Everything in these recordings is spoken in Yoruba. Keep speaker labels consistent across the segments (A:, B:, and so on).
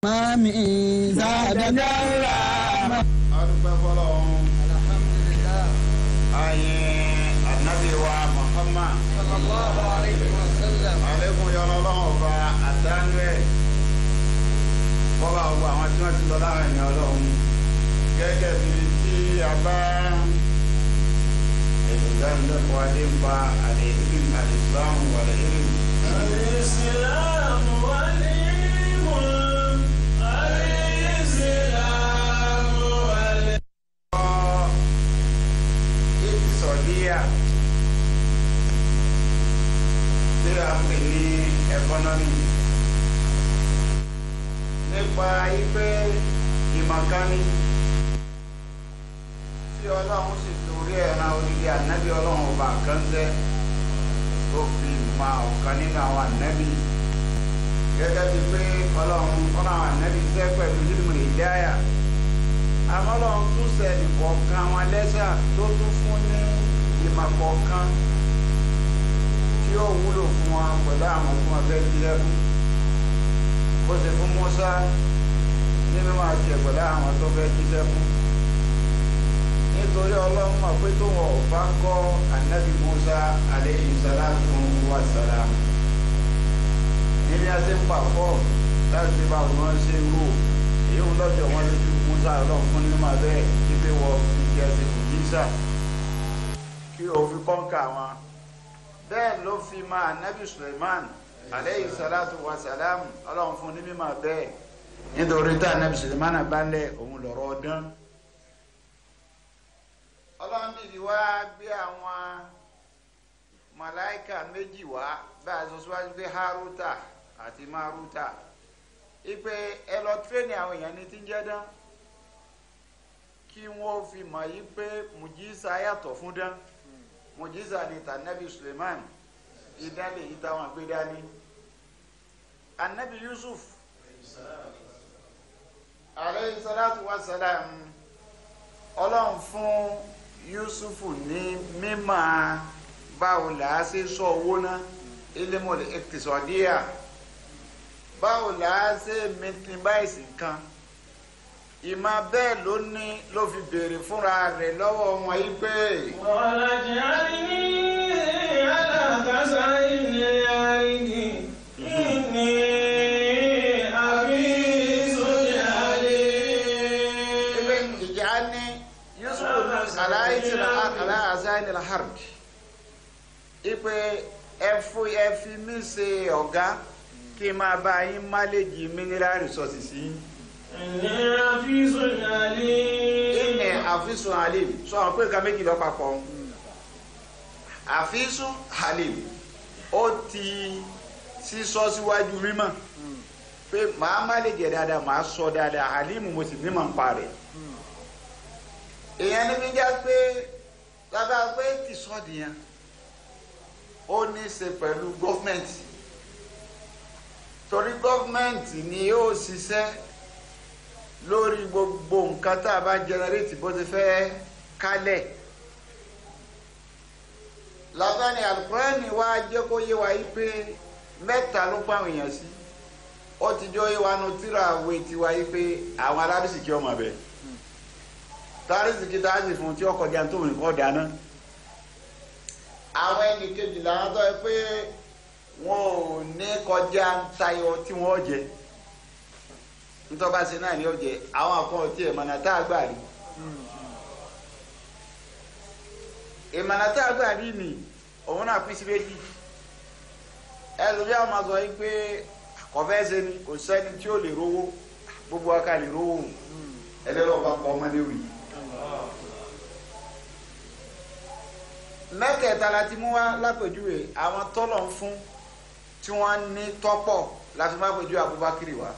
A: mami zadadara.
B: adúpẹ́ fọlọ́run.
A: alhamdulillah.
B: ayé anabi wa Muhammad.
A: sallallahu alayhi wa sallam.
B: alekun yọrọ lọ́wọ́ ọba àtàánú ẹ̀. bọ́lá ọgbà àwọn tí wọ́n ti lọ láàrin ẹ̀yìn ọlọ́run. gẹ́gẹ́ bí tí a bá ìdánilẹ́kọ̀ọ́ adé ń ba àlèéfín àlèsílámù wà lẹ́yìn.
C: àlèsílámù wà lẹ́yìn. àlèsílámù wà lẹ́yìn.
B: ìsọ̀díyà tí a ń pè ní ẹkọ́nọ́mì nípa ipe ìmọ̀kánì tí ọlọ́run sì torí ẹ̀ràn odidi ànábì ọlọ́run ọba kan jẹ́ tó fi ma ọ̀kan nínú àwọn ànábì gẹ́gẹ́ bíi pé ọlọ́run fún àwọn ànábì jẹ́ pẹ̀lú nílùú ìdáyà àmọ́ ọlọ́run tún sẹ́ni kọ̀ọ̀kan wọn lẹ́sà tó tún fún ní ìmọ̀ kọ̀ọ̀kan tí ó wúlò fún wọn pẹ̀lú àwọn tí wọ́n fẹ́ jílẹ̀ fún bó ṣe fún Mùsá ní mímọ̀ àti pẹ̀lú àwọn tó fẹ́ jílẹ̀ fún nítorí ọlọ́run mọ̀ pé tó wọn ò bá kọ́ ànábì Mùsá alayhi salatu wa salam níbi a ti ń pàpọ̀ láti bá wọn ṣe rò èyí ń lọ́jọ́ wọn lójú Mùsá ọlọ́run fún nínú abẹ́ ibi wọ ìdí ẹsẹ̀ ìjísà kí o fi kọ́ńkà wọn bẹ́ẹ̀ ló fi máa ànábì Suleiman alayhi salatu wa salam ọlọ́run fún ní mímọ̀ bẹ́ẹ̀ nítorí tá ànábì Suleiman bá ń lẹ̀ òun lọ́rọ̀ ọdún ọlọ́run dìdí wá gbé àwọn màláìkà méjì wá bá a sọ síwájú pé Haruta àti Maruta ipe ẹ lọ tírẹ́nì àwọn èèyàn ní tí ń jẹ́ dán kí wọ́n fi mọ̀ yí pé mùjísà yàtọ̀ fún dán mùjísà ní tànàbí Suleiman ìdálé yìí táwọn gbé dání anabi Yusuf alayhi salatu wa salam ọlọ́run fún Yusufu ní mímọ̀ báwo là á ṣe sọ owó náà ilimul iqtisadiyya báwo là á ṣe mẹtìmáìsì kan ìmọ̀ bẹ́ẹ̀ ló ní ló fi béèrè fúnra rẹ̀ lọ́wọ́ wọn yí pé.
C: wàhálà jẹ́ àríní alákàṣà ilé àríní ní àbísọ̀lẹ̀ àlè.
B: ibi ìjà ní Yusuf aláàzáìní alharb ipe ẹfi mi ṣe ọ̀gá kí n máa bá yín máléjì mineral resources yín.
C: ìní àfíìsùn àlè.
B: ìní àfíìsùn àlè sọ àwọn pé nǹkan méjì lọ papọ̀ àfíìsùn àlè ó ti sísọ síwájú mímọ̀ pé màá máléjì dáadáa màá sọ dáadáa àlímù mo sì nímọ̀ ń pa rẹ̀ èèyàn níbi já pé lábẹ́ pé tìsọ́ọ̀dì yẹn ó ní í ṣe pẹ̀lú gọ́fìmẹ̀ntì torí gọ́fìmẹ̀ntì ni yóò ṣiṣẹ́ lórí gbogbo nǹkan tá a bá jẹnẹrétì bó ti fẹ́ kálẹ̀ lábẹ́ni Al-Qur'ani wá jẹ́ kó yé wa yí pé mẹ́ta ló pa àwọn èèyàn sí ó ti jọ yé wa nu tíra àwẹ̀ tiwa yí pé àwọn alábìsìkí ọmọ bẹ́ẹ̀ tárísìkí tá a sì fún tí ọkọ̀ jà tó nìkan dáná àwọn ẹnì kejì làwọn tó yẹ pé wọn ò ní kọjá tayọ tí wọn jẹ ntọ́ba ṣe náà ni ó jẹ àwọn àkọ́ tí ìmọ̀nà tá a gbà rí ìmọ̀nà tá a gbà rí ni òun náà pín sí méjì ẹlòmíà máa sọ yìí pé àkọ́fẹ́ ṣe ni kò sẹ́ni tí ó lè rówó gbogbo wa ká lè rówó ẹlẹ́rọ̀ bá kọ́ ọmọdé wì. mẹ́tẹ̀ẹ̀ta la ti mú wá lápèjúwe àwọn tọ́lọ̀ ń fún tí wọ́n ní tọ́pọ̀ la fi má pèjúwe Abubakar wá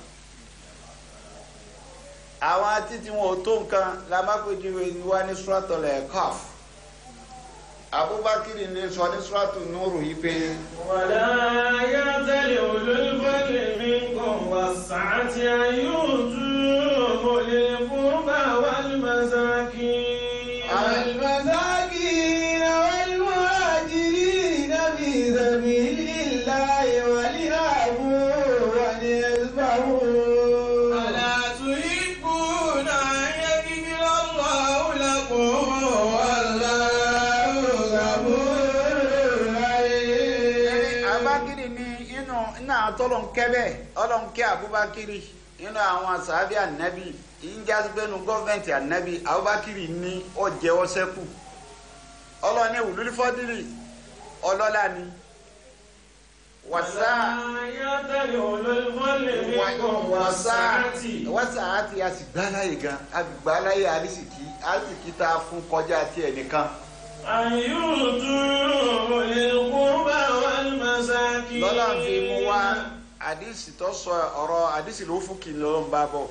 B: àwọn títí wọn ò tó nǹkan la má pèjúwe wá ní Suratul Kahf Abubakar ní sọ ní Suratul Nur yìí pé.
C: wàlá ya'tali ulul fadli minkum was-sa'ati an yu'tu ulil qurba wal masakin. في سبيل الله وليعفوا وليصفحوا
B: tọ́lọ̀ ń kẹ́ bẹ́ẹ̀ ọlọ́run kẹ́ Abubakiri nínú àwọn sàábì ànábì ìjásígbẹ́nu gọ́ọ̀mẹ̀ntì ànábì Abubakiri ní ọ̀jẹ̀ ọ̀sẹ́kù ọlọ́run ní ulul fadli ọlọ́lá ni wàsáàtì a sì gbáláyè gan agbáláyè àrísìkí tá a fún kọjá tí ẹnìkan. lọ́la fi mú wá àdìsí tó sọ ọ̀rọ̀ àdìsí ló fún kí ló ń bá bọ̀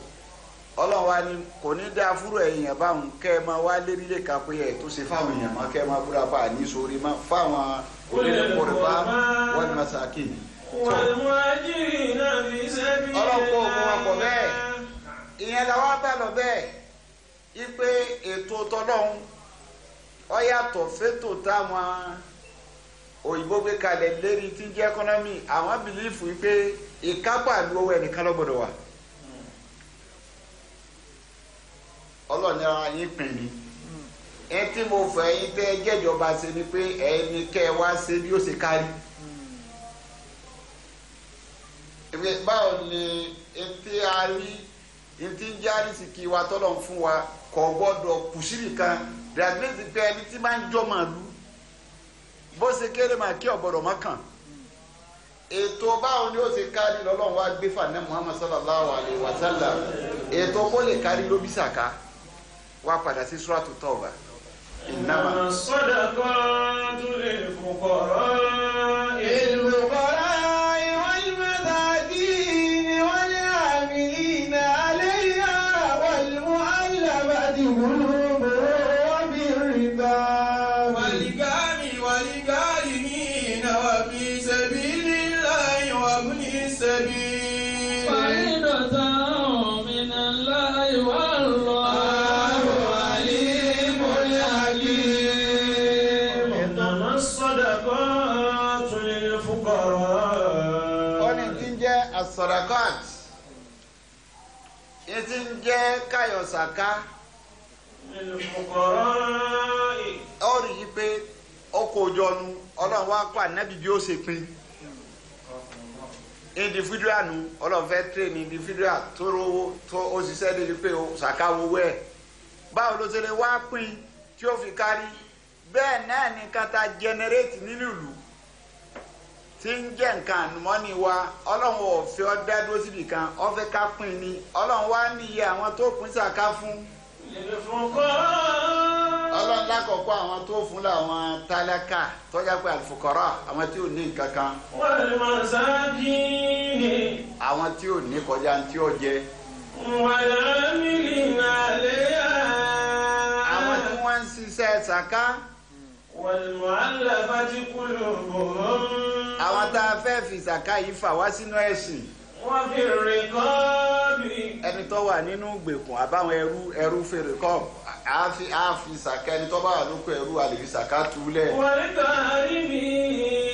B: ọlọ́run wa ni kò ní dá fúrò èèyàn báwọn kẹ́ ẹ máa wá lérílẹ̀ ká pé ẹ̀ tó ṣe fáwọn èèyàn máa kẹ́ ẹ máa búra pa àní sórí máa fáwọn onílẹ̀kùnrin bá wọ́n ní masakin. ọlọ́run kò mú wọn pọ̀ bẹ́ẹ̀ ìyẹn làwọn bá lọ bẹ́ẹ̀ ipe ètò tọ́lọ́run ó yàtọ̀ fétò táwọn òyìnbó gbé kalẹ̀ lérí tí ń jẹ́ ẹkọ́nọ́mì àwọn bìlífù pé ìkápá lu owó ẹnìkan ló gbọ́dọ̀ wà. ọlọ́ọ̀ni ara yín pín ní ẹni tí mo fẹ́ yín tẹ́ jẹ́jọba ṣe ni pé ẹni kẹ́ ẹ wá ṣe bí ó ṣe kárí. báwo ni etí a rí etí ń járí sí kí wa tọ́lọ̀ ń fún wa kò gbọ́dọ̀ kùsìrì kan dàgbèsì pé ẹni tí máa ń jọ màálù bó ṣe kéré máa kí ọ̀gbọ́dọ̀ má kàn. ètò báwo ni ó ṣe kárí lọ́lọ́run wá gbé fàánẹ́ Muhammad sallallahu alayhi wa sallam ètò kó lè kárí ló bí sàká wá padà sí suratu Tawba. innama
C: sadaqatu lil fuqara'i wal masakin wal 'amilina 'alayha wal mu'allafati qulubuhum wa bir riqab wal gharimina wa fi sabilillahi wa ibnis sabil faridatan min Allahi wallahu
B: sadakat etí ń jẹ́ káyọ̀sàká ọ̀rì yìí pé ọkọ̀ òjọ́nu ọlọ́run wá pa nábì bí ó ṣe pín individual nu ọlọ́run fẹ́ train individual tó rówó tó ó ṣiṣẹ́ débi pé ṣàká owó ẹ̀ báwo ló ṣe lè wá pín tí ó fi kárí bẹ́ẹ̀ náà ní kata generate nínú ìlú tí ń jẹ́ nǹkan ànumọ́ni wa ọlọ́run ò fẹ́ ọ́ dá dúró síbi kan ó fẹ́ ká pín ni ọlọ́run wá níye àwọn tó pín sàká fún. ọlọ́run lákọ̀ọ́kọ́ àwọn tó fún làwọn tálákà tọ́jà pé àlùfùkọ́rà àwọn tí ò ní nǹkan kan. àwọn tí ò ní kọjá tí ó jẹ. àwọn tí wọ́n ń ṣiṣẹ́ sàká.
C: wal-mu'allafati qulubuhum.
B: àwọn tá a fẹ́ fi sàká yìí fà wá sínú ẹ̀sìn.
C: wọ́n fi riqabi.
B: ẹni tó wà nínú gbèkùn àbáwọn ẹrú fèrè kọ́ àfi sàká ẹni tó bá wà lóko ẹrú àlèfi sàká túlẹ̀.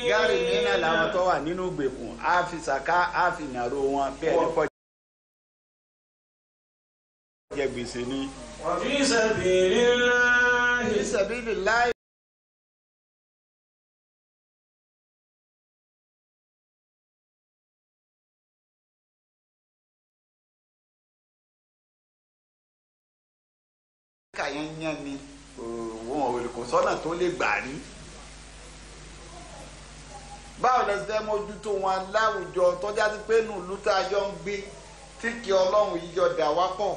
B: gàrímì náà làwọn tó wà nínú gbèkùn àfi sàká àfi nàró wọn bẹ́ẹ̀ ní kọjá. jẹ gbèsè ni.
C: wa fi sabilillahi.
B: fi sabilillahi. kàyẹnyẹn ni wọn kò sọ́nà tó lè gbà rí. báwo lẹ ṣe mójútó wọn láwùjọ tọ́já sí pé nù lútà yọ ń gbé tí kí ọlọ́run yìí yọ dà wá pọ̀.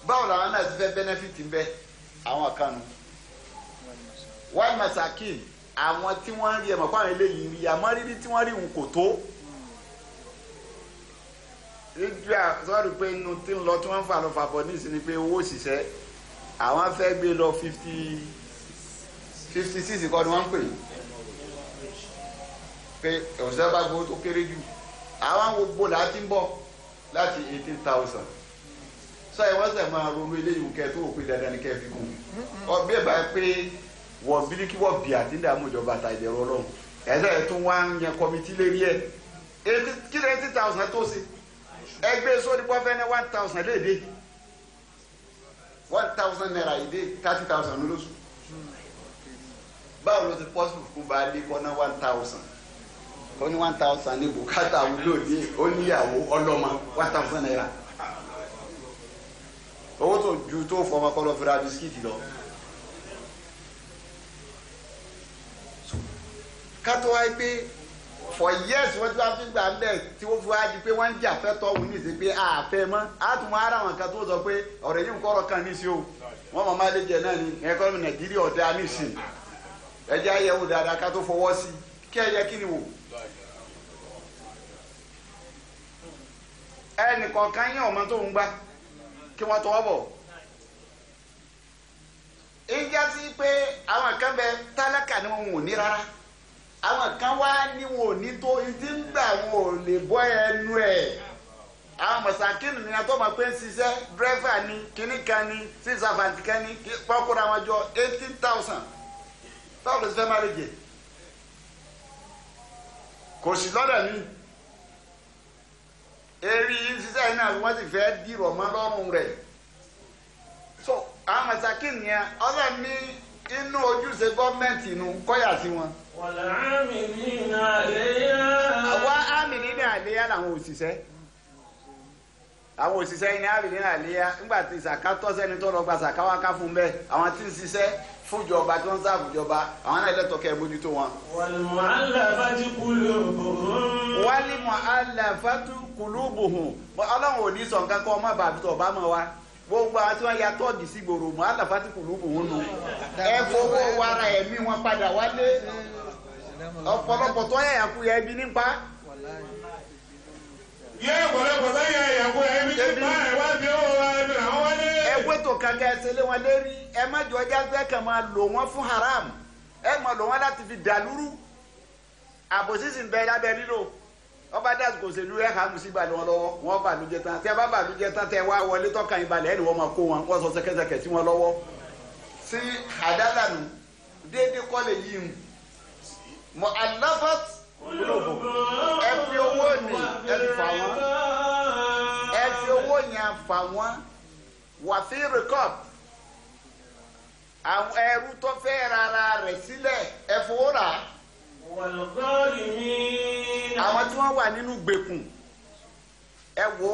B: báwo làwọn náà ti fẹ́ bẹ́nẹ́fìtì bẹ́ẹ̀ àwọn kan nù. wal masakin àwọn tí wọ́n rí ẹ̀mọ̀ fáwọn eléyìí rí àmọ́ rírí tí wọ́n rí òun kò tó. ìjọ sọ́ọ́rì pé inú tí ń lọ tí wọ́n ń fà lọ fà bọ̀ ní ìsinmi pé owó òṣìṣẹ́ àwọn fẹ́ gbé lọ 56 kọ́ ni wọ́n ń pè pé òṣìṣẹ́ bá gbowó tó kéré jù àwọn gbogbo láti ń bọ̀ láti 18,000 sọ ẹ wọ́n sẹ̀ máa ronú eléyìí kẹ́ tó òpin dandan ní kẹ́ fi kún ọbẹ̀ bá pé wọ́n bíríkì wọ́n bì àti ìdààmú ìjọba àtàjẹrọ ọlọ́run ẹ̀sẹ̀ tó wá ń yan kọ́mítì lérí ẹ̀ kí lè 80,000 tó ṣe ẹgbẹ́ sórí pọ́fẹ́ ní 1,000 léde 1,000 naira ìdé 30,000 lóṣù báwo ló ti pọ́sùn fún bá lé kọ́ná 1,000 ó ní 1000 ní bùkátà wúlò ní ó níyàwó ọlọ́mọ 1000 naira owó tó ju tó fọmọ kọlọ fira bisikíìtì lọ. kátó wáyé pé for years wọ́n ti wá fi gbà bẹ́ẹ̀ tí wọ́n fi wá di pé wọ́n ń jà fẹ́ tọ́ òun ní ìsìn pé àfẹ́ mọ́ àtúmọ̀ ara wọn kan tó sọ pé ọ̀rẹ́ yìí ń kọ́rọ̀ kan ní sí o wọ́n mọ̀ máa lè jẹ náà ní ẹ̀kọ́ Nàìjíríà ọ̀dà ní ìsìn ẹ̀jẹ̀ ayẹwo dáadáa ká tó fọwọ́ sí kí ẹ yẹ kí ni wò. ẹnìkọ̀ọ̀kan yẹn ọmọ tó ń gbá kí wọ́n tọwọ́ bọ̀. ìjà sí pé àwọn kan bẹ tálákà ni wọn ò ní rárá àwọn kan wá ní wọn ò ní tó ìdí ń gbà wọn ò lè bọ́ ẹnu ẹ̀. àwọn mọ̀sákìnì ni a tó máa pé ń ṣiṣẹ́ dírẹ́fà ni kínní kan ni sísàfàǹtì kan ni pọ́kúra wọn jọ 18,000 báwo ló ti fẹ́ máa lè jẹ kò sí lọ́dọ̀ mi eri ṣiṣẹ́ yìí náà wọ́n sì fẹ́ dìrọ̀ mọ́ lọ́rùn rẹ̀ so àwọn masakin yẹn ọlọ́run ní inú ojúṣe gọ́ọ̀mẹ̀ntì inú kọ́yà sí wọn.
C: wàlá àmìlínà àléyá.
B: àwa àmìlínà àléyá làwọn òṣìṣẹ́ yìí ní àmìlínà àléyá nígbà tí ìsàká tọ́sẹ́ni tó lọ gba sàkáwáká fún bẹ́ẹ̀ àwọn tí ń ṣiṣẹ́ fúnjọba tí wọ́n ń sáàbù jọba àwọn náà lẹ́tọ̀ọ́ kẹ́ ẹ mójútó wọn.
C: wal-mu'allafati qulubuhum.
B: wal-mu'allafati qulubuhum ọlọ́run ò ní sọ nǹkan kọ́ ọmọ bàbí tó ọba mọ́ wa gbogbo àwọn tí wọ́n ya tọ́ọ̀dì sí gbòòrò mu'allafati qulubuhum nù ẹ fowó wara ẹ̀mí wọn padà wálé ọ̀pọ̀lọpọ̀ tó yẹ ẹ̀kú yẹ ibi nípa.
C: yẹ ọ̀pọ̀lọpọ̀ tó yẹ ẹ̀kú yẹ ibi nípa ẹ̀ wá bí ó wá ẹ̀mí àwọn wọlé.
B: ẹgbẹ́ tó kankan ẹsẹ̀ lé wọn lérí ẹ má jọ ọjà gbẹ́ kàn máa lò wọ́n fún haram ẹ máa lò wọ́n láti fi dàlúrú àbòsísì ń bẹ lábẹ́ lílo ọba dàsí kò sèlú ẹ kà á mùsí balẹ̀ wọn lọ́wọ́ wọn bàlújẹ́ tán tẹ bá bàlújẹ́ tán tẹ wá wọlé tọ́ka yín balẹ̀ ẹni wọ́n máa kó wọn wọ́n sọ sẹ́kẹ́sẹ́kẹ́ sí wọn lọ́wọ́ sí àdálànù déédéé kọ́lé yìí mu mọ aláfàt gbólóbò ẹ fi owó ní ẹ fi fà wọ́n ẹ fi owó yẹn fà wọ́n wà sí rìkọ́d àwọn ẹrú tó fẹ́ rárá rẹ̀ sílẹ̀ ẹ fowó rà àwọn tí wọ́n wà nínú gbèkùn ẹ wo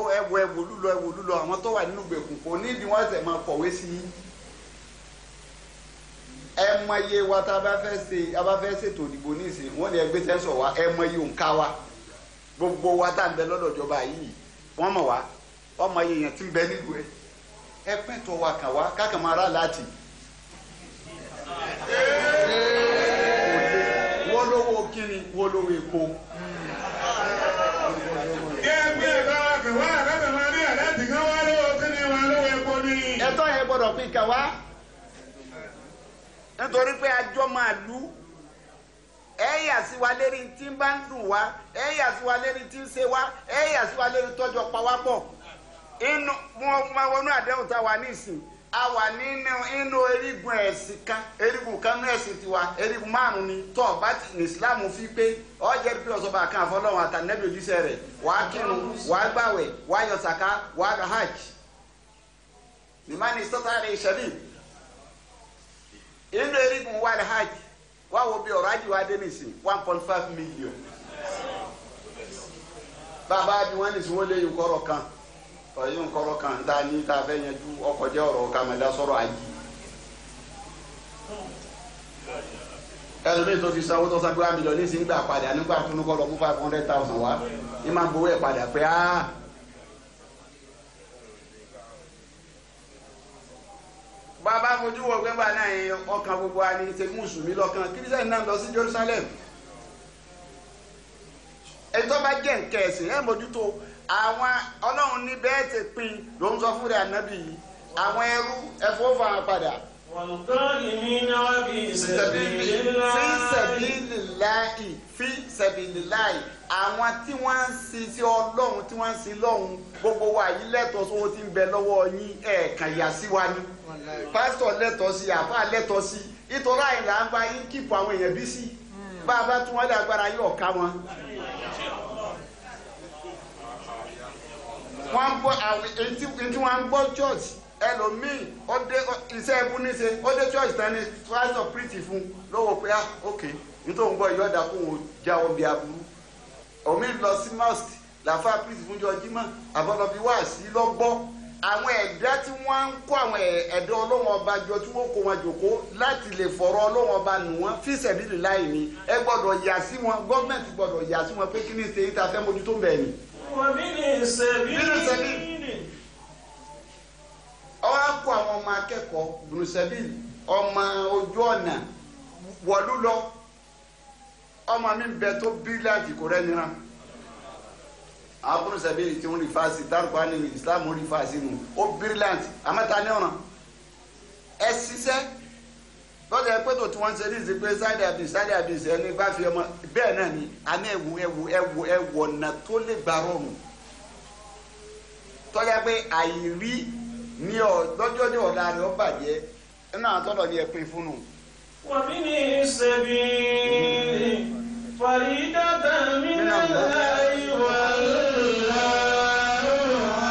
B: lúlọ àwọn tó wà nínú gbèkùn kò ní ìdí wọ́n ṣe máa kọ̀wé sí i ẹ mọ iye wa tá a bá fẹ́ ṣètò ìdìbò nísìnyí wọ́n lè gbé sẹ́ńsọ̀ wa ẹ mọ iye òǹkà wa gbogbo wa tá à ń bẹ lọ́dọ̀ ìjọba yìí wọ́n mọ̀ wá wọ́n mọ iye yẹn tí ń bẹ nílùú ẹ pẹ́tọ́ wa kàn wá kákan máa rà láti. wọ́n lówó kíni wọ́n lówó epo. ẹ̀tọ́ yẹn gbọ́dọ̀ pín kàn wá nítorí pé àjọ máa lú ẹ yà sí wa lérí tí ń bá ń dùn wá ẹ yà sí wa lérí tí ń ṣe wá ẹ yà sí wa lérí tọ́jọ́ pa wá pọ̀ inú wọn wọnú àdéhùn tá a wà nísìn a wà nínú erigun ẹ̀sìn kan erigun kan ní ẹ̀sìn tiwa erigun márùn ni tó ọba ní Islam fi pé ọjọ́ bí ọ̀sọ́ba kan àfọlọ́wọn àtànẹ́bí òjíṣẹ́ rẹ̀ wàá kírun wàá gbàwẹ̀ wàá yọ sàká wàá lọ hajj ìmánì sọ́tàrí ìṣẹ́lẹ̀ inú erigun wà lọ hajj wàá wo bí ọ̀rọ̀ ajé wa dé nìsín 1.5 million bàbá bí wọ́n ní sìn wọ́n lé yín kọ́rọ̀ kan ọ̀yìn nkọ́rọ̀ kan tá a ní tá a fẹ́ yẹn ju ọkọ̀ jẹ́ ọ̀rọ̀ kàmẹ́dá sọ̀rọ̀ ayé ẹlòmíì tó ti sanwó tó san pé mílíọ̀nù ní sí ń gbà padà nígbà tó ní kọ́ lọ fún 500,000 wá ní máa ń gbowó ẹ̀ padà pé á. bàbá fojú wọ pé bá náà yẹn ọkàn gbogbo wa ní ṣe mùsùlùmí lọ́kàn kírísítẹ́nì náà lọ sí Jerusalem ẹjọ́ bá jẹ́ nǹkan ẹ̀sìn ẹ̀ mójútó àwọn ọlọ́run ní bẹ́ẹ̀ ti pín ló ń sọ fún rẹ̀ ànábì yìí àwọn ẹrú ẹ̀fọ́ fún àwọn padà. fi sabilillahi àwọn tí wọ́n ń sin sí ọlọ́run tí wọ́n ń sin lọ́run gbogbo wa yìí lẹ́tọ̀ọ́ sówó tí ń bẹ lọ́wọ́ yín ẹ̀ẹ̀kan yà sí wa ní. pásítọ̀ lẹ́tọ̀ọ́ sí àfáà lẹ́tọ̀ọ́ sí nítorí àyìnlá ń bá yín kíkọ àwọn èèyàn bí sí bá a bá tún wọ́n lé agbára yín ọ̀ka wọn. wọ́n gbọ́ àwọn etí wọ́n gbọ́ church ẹlòmíì ó dé iṣẹ́ ẹbú níṣe ó dé church tán ní pásítọ̀ pírìtì fún lọ́wọ́ pé ok nítorí gbọ́ ìyọ́dà kó wọn já wọn bí aburú omi lọ sí mosque làfà priest fúnjọ jímọ̀ àbọ̀lọ́bí wá sí lọ́gbọ́ àwọn ẹ̀dá tí wọ́n ń kó àwọn ẹ̀dá ọlọ́wọ́n ọba jọ tí wọ́n kó wọn jòkó láti lè fọ̀rọ̀ ọlọ́wọ́n ọba nù wọ́n fi sabilillahi ni ẹ gbọ́dọ̀ yà sí wọn gọ́ọ̀mẹ̀ntì gbọ́dọ̀ yà sí wọn pé kí ni ṣe yìí ta fẹ́ mójútó ń bẹ̀ ni.
C: wọ́n bí ní ìṣẹ̀bí.
B: ọwọ́ á kó àwọn ọmọ akẹ́kọ̀ọ́ bùnùsẹ̀bí ọmọ ojú ọ̀nà wọ̀lú lọ ọmọ mi bẹ tó bírílíàntì kò rẹ́ nira àwọn bùnùsẹ̀bí tí wọ́n rí fáṣí dárúkọ ní Islam rí fáṣí nù ó bírílíàntì àmọ́ta ní ọ̀ràn ẹ ṣiṣẹ́ lọ́dọ̀ ẹ pé tó tí wọ́n ń ṣe ní ìsìn pé sáde àbí ẹni bá fi ọmọ bẹ́ẹ̀ náà ni àmì ẹ̀wù ọ̀nà tó lè gbà rọrùn tọ́jà pé àìrí ní lọ́jọ́ ní ọ̀la rẹ̀ ó bàjẹ́ nínú àwọn tọ́lọ̀ ní ẹ̀pin fúnnu.
C: wọ́n bí ní ìṣẹ̀bí faridatan minallahi wallahu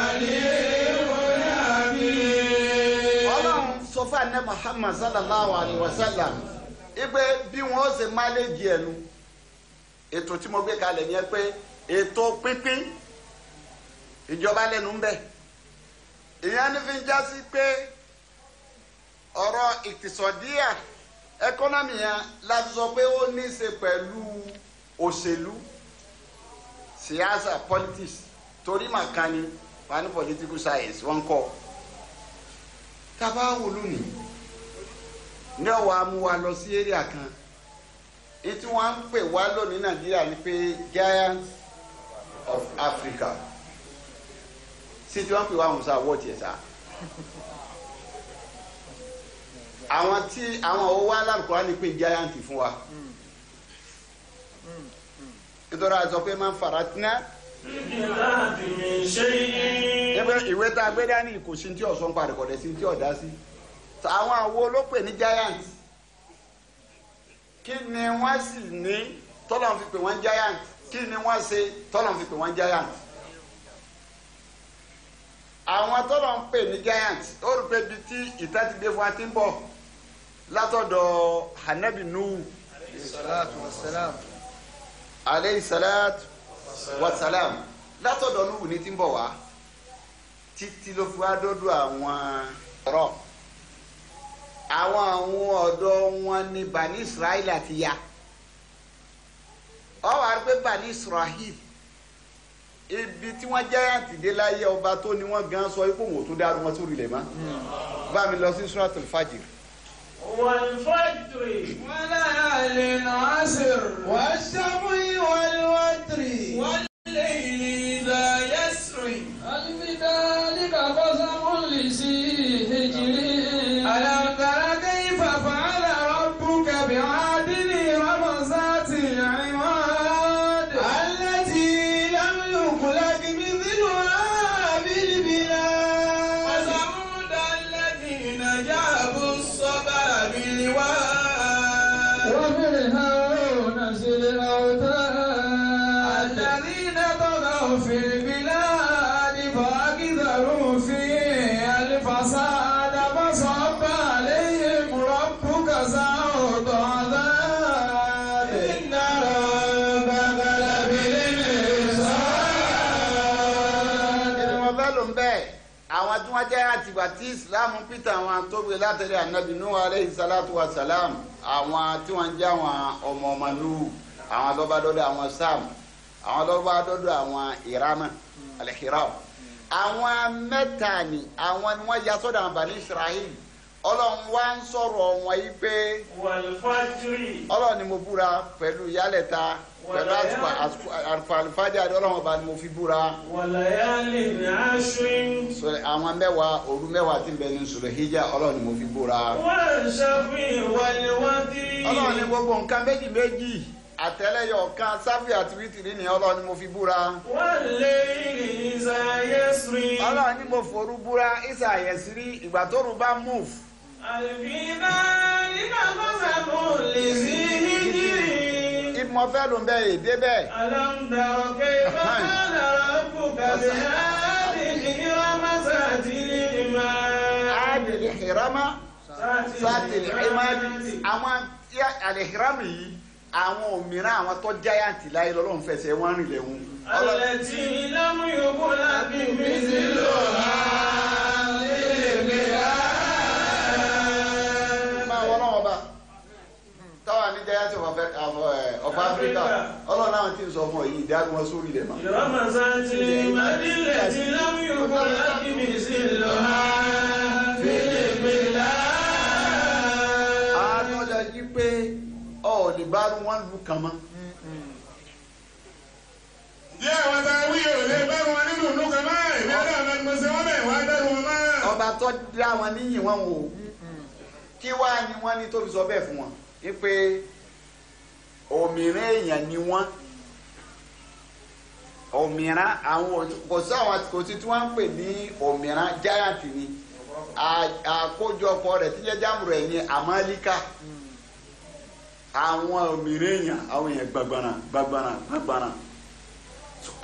C: alimun hakim.
B: Ọlọ́run sọ fún àná Muhammad sallallahu alayhi wa sallam ipe bí wọ́n ṣe máléjì ẹnu ètò tí mo gbé kalẹ̀ yẹn pé ètò pínpín ìjọba lẹ́nu ń bẹ ìyẹn ní fi ń já sí pé ọ̀rọ̀ ìtìsọ̀díà ẹkọ́nọ́mì yẹn láti sọ pé ó ní í ṣe pẹ̀lú òṣèlú síyáṣà politics torí màkàní wà ní political science wọ́n kọ́ tábà wò lónìí ní ọ̀wọ́ amúwa lọ sí area kan ètí wọ́n ń pè wá lónìí Nàìjíríà ni pé giants of Africa sí tí wọ́n pè wá àwọn sá wọ́ọ̀tì ẹ̀ sá àwọn tí àwọn owó alárùkọ́ ni pé giant fún wa nítorí àìsàn pé máa ń fara tíná ìwé tá a gbé dání kò sí tí ọ̀sán parí kò dẹ̀ sí tí ọ̀dá sí àwọn àwo ló pè ní giant kí ni wọ́n sì ní tọ́lọ̀ fi pè wọ́n giant kí ni wọ́n ṣe tọ́lọ̀ fi pè wọ́n giant àwọn tọ́lọ̀ ń pè ní giant ó rí pé bíi tí ìta ti dé fún wa ti ń bọ̀ látọ̀dọ̀ Ànábì Nuhu aleyhi salatu wa salam látọ̀dọ̀ Nuhu ní ti ń bọ̀ wá títí ló fi wá dọ́dọ̀ àwọn ọ̀rọ̀ àwọn ọ̀dọ́ wọn ní Bani Israel àti ya ọ wà pé Bani Israel ibi tí wọ́n jẹ́ àtìdé láyé ọba tó ní wọ́n gan sọ ipò wò tó dárú wọn sórí ilẹ̀ mọ́ bá mi lọ sí Suratul Fajr.
C: والفجر وليال عسر
A: والشفع والوتر
C: والليل إذا يسر
A: هل في ذلك قسم لذي حجر
C: ألم تر كيف فعل ربك بعاد إرم ذات العماد
A: التي لم يخلق مثلها بالبلاد
C: وثمود الذين جابوا الصخر بالواد
A: وفرعون ذي الأوتاد
C: الذين طغوا في البلاد فأكثروا فيها الفساد فصب عليهم ربك سوط عذاب إن ربك لبالمرصاد.
B: mo fẹ́ lò ń bẹ́ẹ̀ àwọn tí wọ́n jẹ́ àtìgbà tí Islam peter àwọn tó gbé látẹ̀lé Ànábì Nuhu aleyhi salatu wa salam àwọn tí wọ́n jẹ́ àwọn ọmọ Nuhu àwọn lọ́ba dọ́dọ̀ àwọn Sam àwọn lọ́ba dọ́dọ̀ àwọn Irama al-Hiram àwọn mẹ́ta ni àwọn ni wọ́n ya sọ́dọ̀ àwọn Bani Israel Ọlọ́run wá ń sọ̀rọ̀ wọn yìí pé
C: والفجر
B: Ọlọ́run ni mo búra pẹ̀lú ìyálẹ̀ta pẹ̀lú àlùfáàjà Ọlọ́run ọba ni mo fi búra
C: وليال عشر
B: àwọn mẹ́wàá òru mẹ́wàá tí ń bẹ ní Sulhijja Ọlọ́run ni mo fi búra
C: والشفع والوتر
B: Ọlọ́run ni gbogbo nǹkan méjì méjì àtẹ́lẹyọ kan sáfì àti wítìrì ni Ọlọ́run ni mo fi búra
C: والليل إذا يسر
B: Ọlọ́run ni mo forú búra ìsà àyẹ̀sírí ìgbà tó rú bá move
C: هل في ذلك قسم لذي حجر
B: ìmọ̀ fẹ́ ló ń bẹ èdè bẹ́ẹ̀
C: ألم تر كيف فعل ربك بعاد إرم ذات العماد
B: àdìlì Hirama sátìlì ìmáàdì àwọn àlìhìrámù yìí àwọn òmíràn àwọn tó giant láyé lọ́lọ́run fẹsẹ̀ wọ́n rìn lẹ́hùn.
A: التي لم يخلق مثلها
B: máa wọ́n náà ọba táwa ní giant of Africa ọlọ́run náà ti ń sọ ọmọ yìí ìdá wọn sórí ilẹ̀ mọ́.
A: رمزت المد التي لم يخلق مثلها في البلاد.
B: àtọ́jà yí pé ọ̀ọ́dì bá rú wọn lù kàn mọ́.
C: díẹ̀ wọn ta wíyẹ̀ ò lè bá wọn nínú ìlú kan máa ìbí ọ̀dọ̀ àwọn ẹgbẹ̀sẹ̀ wọn bẹ̀ wá dẹ́rù wọn máa.
B: ọba tó dá wọn níyìn wọn wò kí wá ni wọ́n ní tó fi sọ bẹ́ẹ̀ fún wọn wípé òmìnira èèyàn ni wọ́n òmìnira àwọn kò sí àwọn kò sí tí wọ́n ń pè ní òmìnira giant ni àkójọpọ̀ rẹ̀ tí jẹ́ jáàmù rẹ̀ ní Amalika àwọn òmìnira èèyàn àwọn èèyàn gbàgbọ́nà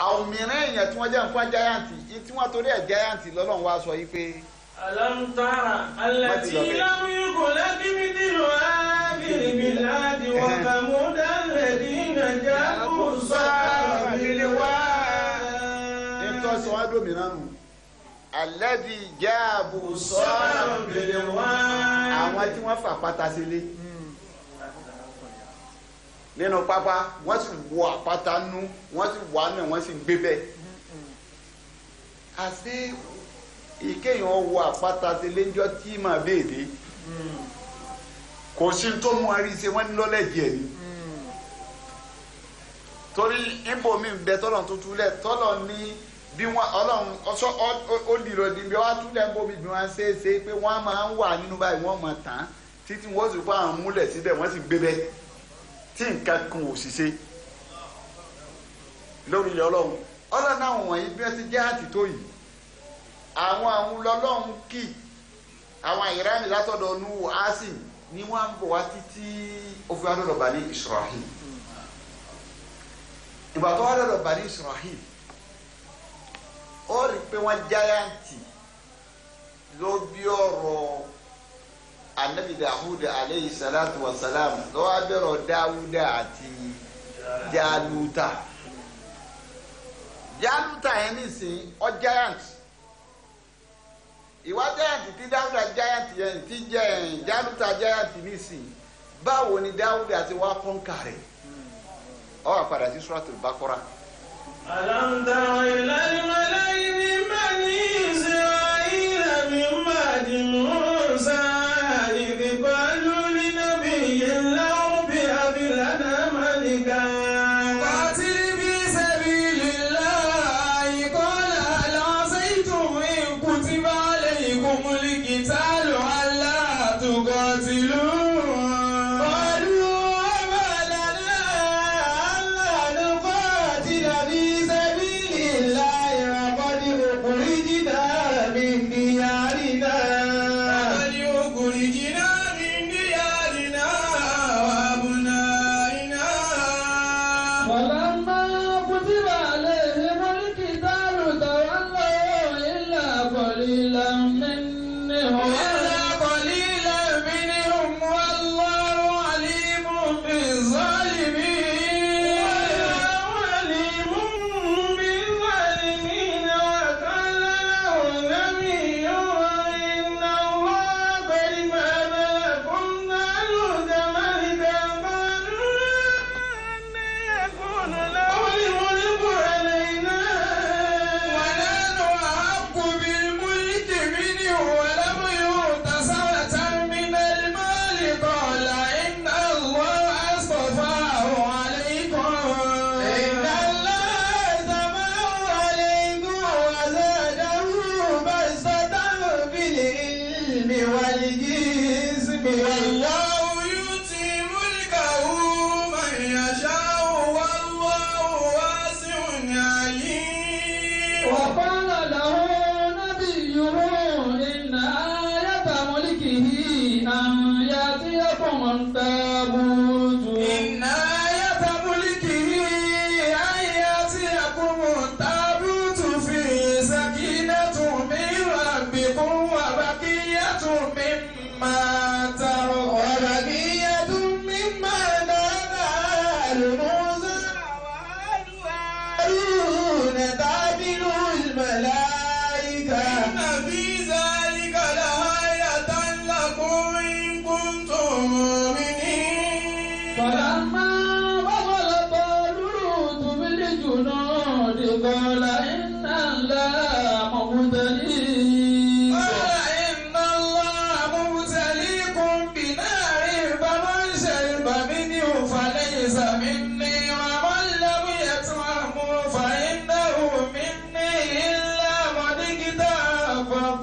B: àwọn òmìnira èèyàn tí wọ́n jẹ́ nǹkan giant tí wọ́n torí ẹ̀ giant lọ́lọ́run wá sọ yìí pé.
A: ألم تر التي لم يخلق مثلها في البلاد وثمود الذين جابوا الصخر بالواد.
B: nítorí wọ́n dòmìnira nù alẹ́bí jáàbù
A: الصخر بالواد.
B: àwọn tí wọ́n fà pátá sílé nínú pápá wọ́n sì wọ àpáta nú wọ́n sì wà náà wọ́n sì gbé bẹ́ẹ̀. àti ìkéyàn wọ àpáta sílé ńjọ́ tí màá béèrè kò sí tó mú arí ṣe wọ́n ní lọ́lẹ́jì ẹ̀ ni. torí ibòmí ń bẹ tọ́lọ̀ tó túlẹ̀ tọ́lọ̀ ní bí wọ́n ọlọ́run ọ̀ṣọ́ ó dìrò di bí wọ́n á túlẹ̀ ń bómi bí wọ́n á ṣe é ṣe pé wọ́n á máa ń wà nínú báyìí wọ́n máa tàn án títí wọ́n sì fọ́ àwọn múlẹ̀ síbẹ̀ wọ́n sì gbé bẹ́ẹ̀ tí nǹkan kan ò sì ṣe lórí ilẹ̀ ọlọ́run náà wọ̀nyí bí wọ́n ti jẹ́ àtìtó yìí àwọn lọ́lọ́run kì àwọn ìránì látọ̀dọ̀ Nuhu asin ni wọ́n ń bọ̀ wá títí ó fi wá lọ́dọ̀ Bani Israel ìgbà tó wá lọ́dọ̀ Bani Israel ó rí pé wọ́n jáyàntì ló bí ọ̀rọ̀ anabi Dawud aleyhi salatu wa salam lọ́wọ́ abẹ́rọ̀ Dawuda àti Jaluta yẹn nísìnyí ọ giant ìwà giant tí Dawuda giant yẹn ti jẹ Jaluta giant nísìnyí báwo ni Dawuda ti wá kọ́ńkà rẹ̀ ọ wà padà sí Suratul Baqara.
A: ألم تر إلى الملأ من بني إسرائيل من بعد موسى إذ قالوا لنبي له ابعث لنا ملكا قاتل في سبيل الله قال هل عصيتم إن كتب عليكم القتال ألا تقاتلوا قالوا وما لنا ألا نقاتل في سبيل الله وقد أخرجنا من ديارنا وأبنائنا ولما كتب عليهم القتال تولوا إلا قليلا منهم والله عليم بالظالمين وقال له نبي إن الله قد بعث لكم طالوت ملكا قالوا أن يكون له الملك علينا ونحن أحق بالملك منه ولم يؤت سعة من المال قال إن الله اصطفاه عليكم إن الله اصطفاه عليكم وزاده بسطة بالعلم والجسم والله يؤتي ملكه من يشاء والله واسع عليم وقال له نبيه إن آية ملكه أن يأتيكم التابوت إن آية ملكه أن يأتيكم التابوت فيه سكينة من ربكم وبقية مما ترك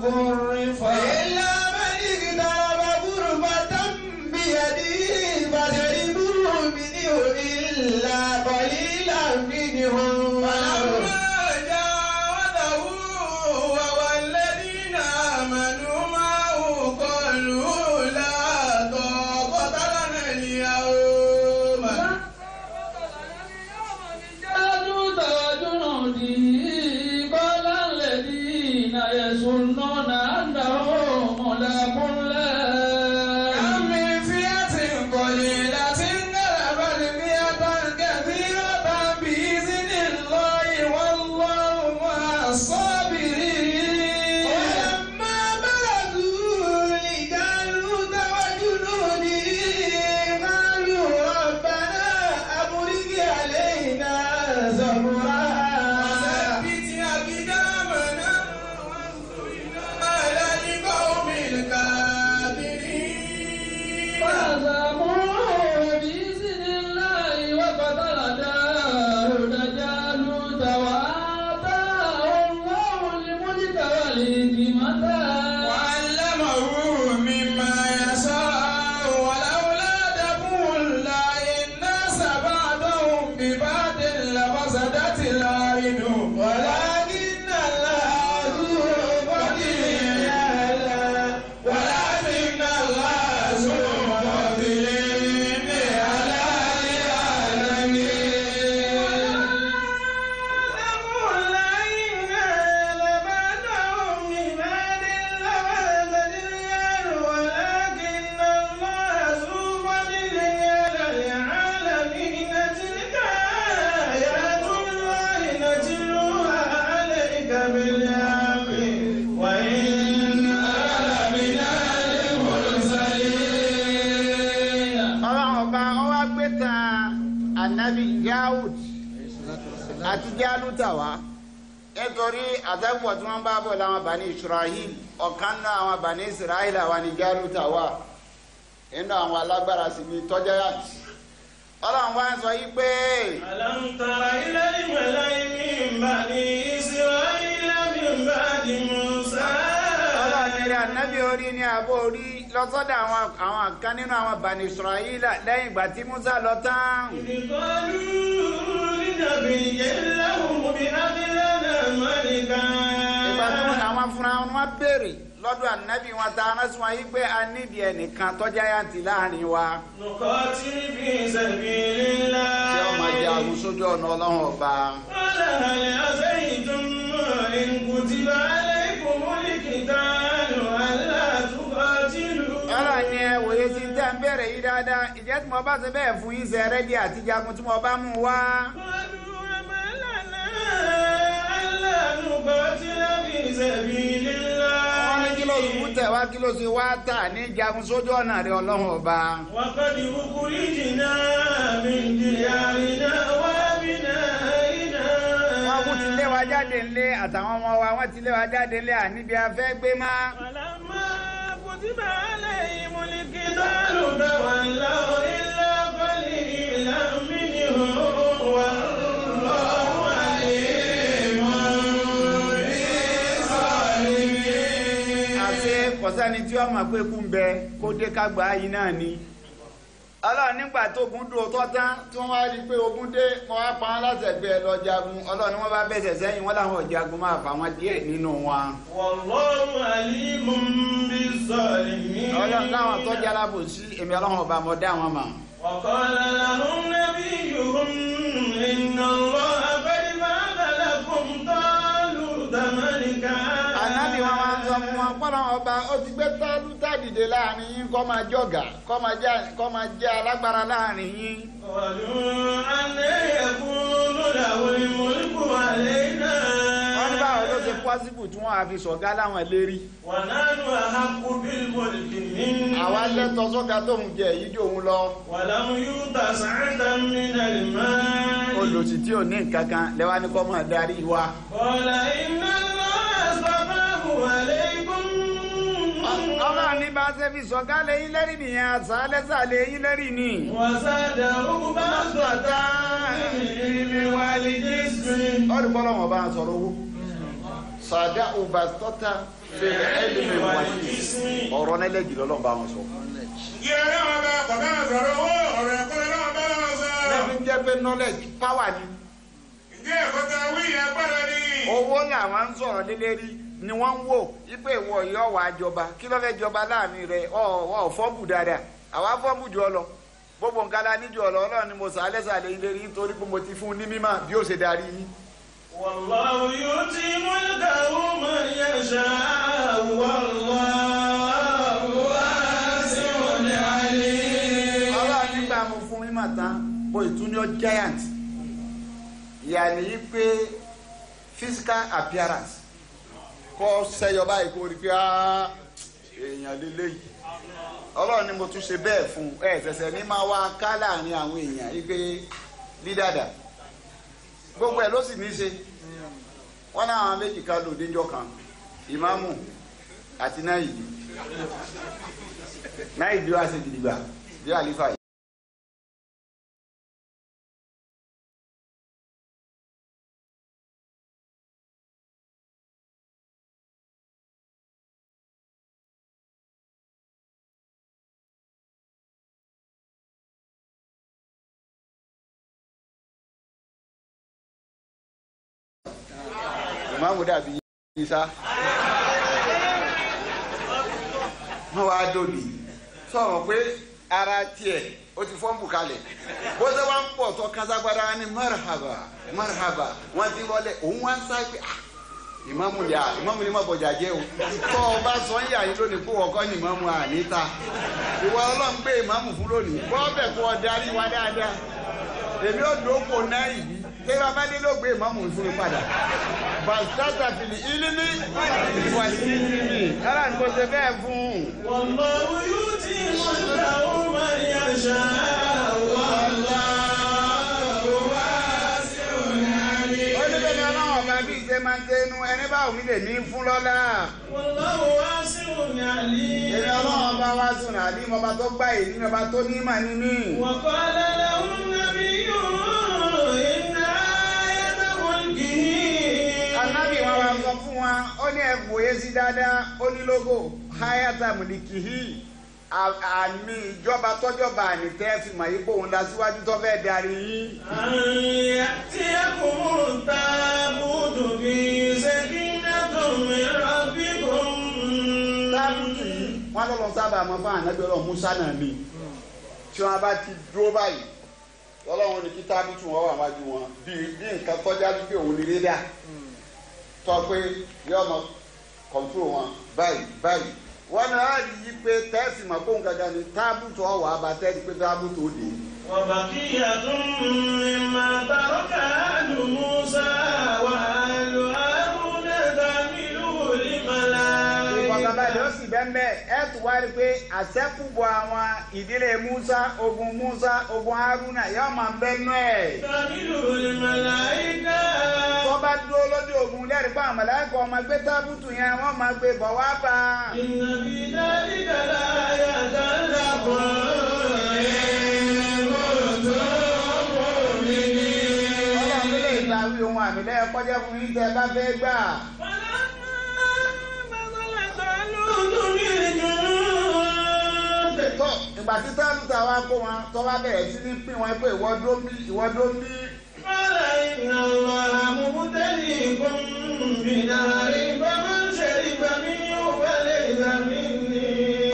A: غرف إلا من اقترب غرفة بيده فشربوا منه إلا قليلا منهم فلما جاوزه هو والذين آمنوا معه قالوا لا طاقة لنا اليوم بجالوت وجنوده قال الذين يظنون أنهم ملاقو الله كم من فئة قليلة غلبت فئة كثيرة بإذن الله والله مع الصابرين ولما برزوا لجالوت وجنوده قالوا ربنا أفرغ علينا صبرا وثبت أقدامنا وانصرنا على القوم الكافرين فهزموه بإذن الله وقتل داود جالوت وآتاه الله الملك والحكمة وعلمه مما يشاء ولولا دفع الله الناس بعضهم ببعض لفسدت الأرض ولكن الله ذو فضل ولكن الله ذو فضل على العالمين الذين لبنهم ببعض لفسدت الأرض ولكن الله ذو فضل على العالمين تلك آيات الله نتلوها عليك بالحق وإنك لمن المرسلين
B: ọlọ́run ọba ó wá gbé tan anabi Yahud àti Jálútà wá nítorí àtẹ́pọ̀ tí wọ́n bá bọ̀ láwọn Bani Israel ọ̀kan náà àwọn Bani Israel àwa ni Jálútà wà nínú àwọn alágbára sì ni tọ́jáyàtì ọlọ́run wá ń sọ yí pé
A: ألم تر إلى الملأ من بني إسرائيل من بعد موسى
B: ọlọ́run ní anabi orí ní àbọ̀ orí lọ́sọ́dọ̀ àwọn kan nínú àwọn Bani Israel lẹ́yìn ìgbà tí Musa lọ tán.
A: إذ قالوا لنبي لهم ابعث لنا ملكا
B: ìgbà tí àwọn fúnra wọn béèrè lọ́dọ̀ ànábì wọn ta aránsì wọn yí pé a nídìí ẹnìkan tọ́jáyàntì láàrin wa
A: نقاتل في سبيل الله
B: tí ó máa jẹ àwọn sójú ọ̀nà ọlọ́run ọba.
A: قال هل عسيتم إن كتب عليكم القتال ألا تقاتلوا
B: ọ̀rọ̀ ni ẹ wòye tí ń tẹ́ ń bẹ̀rẹ̀ yìí dáadáa ìjẹ́ tí mo bá ṣe bẹ́ẹ̀ fún yín ṣe rẹ́dí àti jagun tí mo bá mú wá.
A: قالوا وما لنا ألا نقاتل في سبيل
B: wọ́n ní kí ló
A: الله
B: rú tẹ̀ wá kí ló ṣe wá tà ní jagun sójú ọ̀nà rẹ̀ ọlọ́run ọba.
A: وقد أخرجنا من ديارنا وأبنائنا
B: wọ́n kú ti lé wa jáde ńlé àtàwọn ọmọ wa wọ́n ti lé wa jáde ńlé àníbi afẹ́ gbé má.
A: فلما كتب عليهم القتال تولوا إلا قليلا منهم والله عليم بالظالمين.
B: àti kọ̀sẹ́ni tí wọ́n máa pé kú ń bẹ kó dé kágbá yìí náà ni. ọlọ́run nígbà tó ogun dúró tọ́ tán tí wọ́n wá rí i pé ogun dé wọ́n wá pa wọ́n láti ẹ̀gbẹ́ lọ jagun ọlọ́run ni wọ́n bá bẹ̀sẹ̀ sẹ́yìn wọ́n làwọn ò jagun máa fà wọ́n díẹ̀ nínú wọn.
A: والله عليم بالظالمين.
B: ọlọ́run láwọn tó jẹ́ alábòsí èmi ọlọ́run ọba mọ̀ dá wọn mọ̀.
A: وقال لهم نبيهم إن الله قد بعث لكم طالوت ملكا.
B: ànábì wọn wá ń sọ fún wọn pọ́nrán ọba ó ti gbé Tálútà dìde láàrin yín kó máa jọ̀gá kó máa jẹ́ alágbára láàrin yín.
A: قالوا أن يكون له الملك علينا
B: wọ́n ní báwo ló ṣe pọ́sibù tí wọ́n á fi sọ̀gá láwọn lérí.
A: ونحن أحق بالملك منه
B: àwa lẹ́tọ̀ sọ́gá tóun jẹ èyí jòun lọ.
A: ولم يؤت سعة من المال.
B: olùsí tí ò ní nǹkan kan lẹ́wà ní kọ́ máa darí wa.
A: قال إن الله اصطفاه عليكم.
B: ọlọ́run ní bá ṣe fi sọ̀gá lẹ́yìn lẹ́rìí nìyẹn àṣà lẹ́sà lẹ́yìn lẹ́rìí ni.
A: وزاده بسطة في العلم والجسم.
B: ọdún bọ́lá wọn bá ń sọ̀rọ̀ owó sàdá ubastota fèrè ẹlẹmẹ wáyé ọ̀rọ̀ náà lẹjì lọlọrun bá wọn sọ.
C: ìyá náà wọn bá kọ bá wọn sọ̀rọ̀ owó ọ̀rọ̀ ẹ̀kọ́ náà wọn bá wọn sọ.
B: lẹ́bi ń jẹ́ pé knowledge power ni.
C: ìdí ẹ̀kọ́ tá a wí agbára ni.
B: owó làwọn ń sọ̀rọ̀ délé rí ni wọ́n ń wò ipe ìwọ yọ wà jọba kí ló fẹ́ jọba láàrin rẹ̀ ọ̀ fọ́ọ̀bù dáadáa àwa fọ́ọ̀bù jù ọ lọ gbogbo nǹkan la níjọ ọ lọ Ọlọ́run ni mo sàálẹ̀ sàlẹ̀ ilé rí nítorí pé mo ti fún un ní mímọ̀ bí ó ṣe darí yín.
A: Wallahu yu'ti mulkahu man yasha'u wallahu wasi'un 'alim.
B: Ọlọ́run nígbà mo fún mímọ̀ tán bó ìtúnyọ giant ìyàní yìí pé physical appearance kọ́ sẹ́yọ báyìí kó rí pé èèyàn lélẹ́yìí Ọlọ́run ni mo tún ṣe bẹ́ẹ̀ fún ṣẹ̀ṣẹ̀ ní máa wá ká láàrin àwọn èèyàn yìí pé lídàdà gbogbo ẹ̀ ló sì ní í ṣe wọ́n náà àwọn méjì kan lò níjọ́ kan ìmáàmù àti náìdí wá ṣe gidigba bí àlífà yìí. ìmáàmù dàbí Ìsá wọ́n wá dòdì sọ̀rọ̀ pé ara tiẹ̀ ó ti fọ́nbù kalẹ̀ bó ṣe wá ń pọ̀ tó káságbára ní marhaba marhaba wọ́n ti wọlé òun wá ń sá pé ìmáàmù ni má bọ̀jà jẹ́ o tọ́ ọ bá sọ ń yà yín lónìí kó wọ́kọ́ ní ìmáàmù àníta ìwọ Ọlọ́run gbé ìmáàmù fún lónìí bọ́ọ̀bẹ̀ kó ọ darí wa dáadáa èmi ò dókò náà yìí ṣé bàbá dé ló gbé ìmáàmù fún mi padà bàtàtà fìlì ìlíní ìwà ìlíní ara ní kò ṣe bẹ́ẹ̀ fún.
A: Wallahu yu'ti mulkahu man yasha'u wallahu wasi'un 'alim.
B: ó ní bẹ́ẹ̀ ni Ọlọ́run ọba bí ìṣe máa ń tẹnu ẹni bá òmí lè ní fún lọ́lá.
A: Wallahu wasi'un 'alim.
B: èmi Ọlọ́run ọba wá sùn àdí ọba tó gbá èyí ní ọba tó ní mà ní mí.
A: Wa qala lahum nabiyyuhum
B: Ànábì wọn wá sọ fún wa ó ní ẹ wòye sí dáadáa ó ní lógo hayata mulikihi àmì ìjọba tọjọba ànítẹ́ fi mọ̀ yìí pé òun la síwájú tó fẹ́ darí yín.
A: tí ẹ kò mú ta bùdù bí sakinatun min rabbikum.
B: tábùtù yìí wọn lọ sábà mọ fún ànábì Ọlọ́run Musa náà mi tí wọn bá ti dúró báyìí Ọlọ́run ní kí tábùtù wọn wà wájú wọn bí nǹkan tọ́já wípé òun ní rédíà tọ́ pé yóò mọ kọ̀ǹtúrò wọn báyìí wọn náà rí i pé tẹ́sí mọ̀ kó ń gàgà ní tábùtù ọ̀wọ́ abatẹ́ni pé tábùtù òde.
A: wa baqiyatun mimma taraka alu Musa wa alu Haruna tahmiluhu al-malaa'ika.
B: ìfọ̀kànbalẹ̀ ó sì bẹ́ẹ̀ ẹ̀ tún wá rí i pé àṣẹ́kùbọ̀ àwọn ìdílé Musa ogun Haruna yóò máa bẹ́nu ẹ̀.
A: tahmiluhu al-malaa'ika.
B: tó bá dúró lójú ogun lẹ́rìí pa àmàlẹ́kọ̀ ọmọ gbé tábùtù yẹn wọ́n máa gbé bọ̀ wá bá a.
A: inna fi dhalika la'ayatan lakum in kuntum mu'minin.
B: Ọlọ́run lè gba wí ohun àmì lẹ́yìn kọjá fún yín tẹ́ bá fẹ́ gbà. tọ́ ìgbà tí tábùtù àwa kó wọn tó bá bẹ̀rẹ̀ sí ní pín wọn pé ìwọ dó ń bí.
A: قال إن الله مبتليكم بنار فمن شرب منه فليس مني.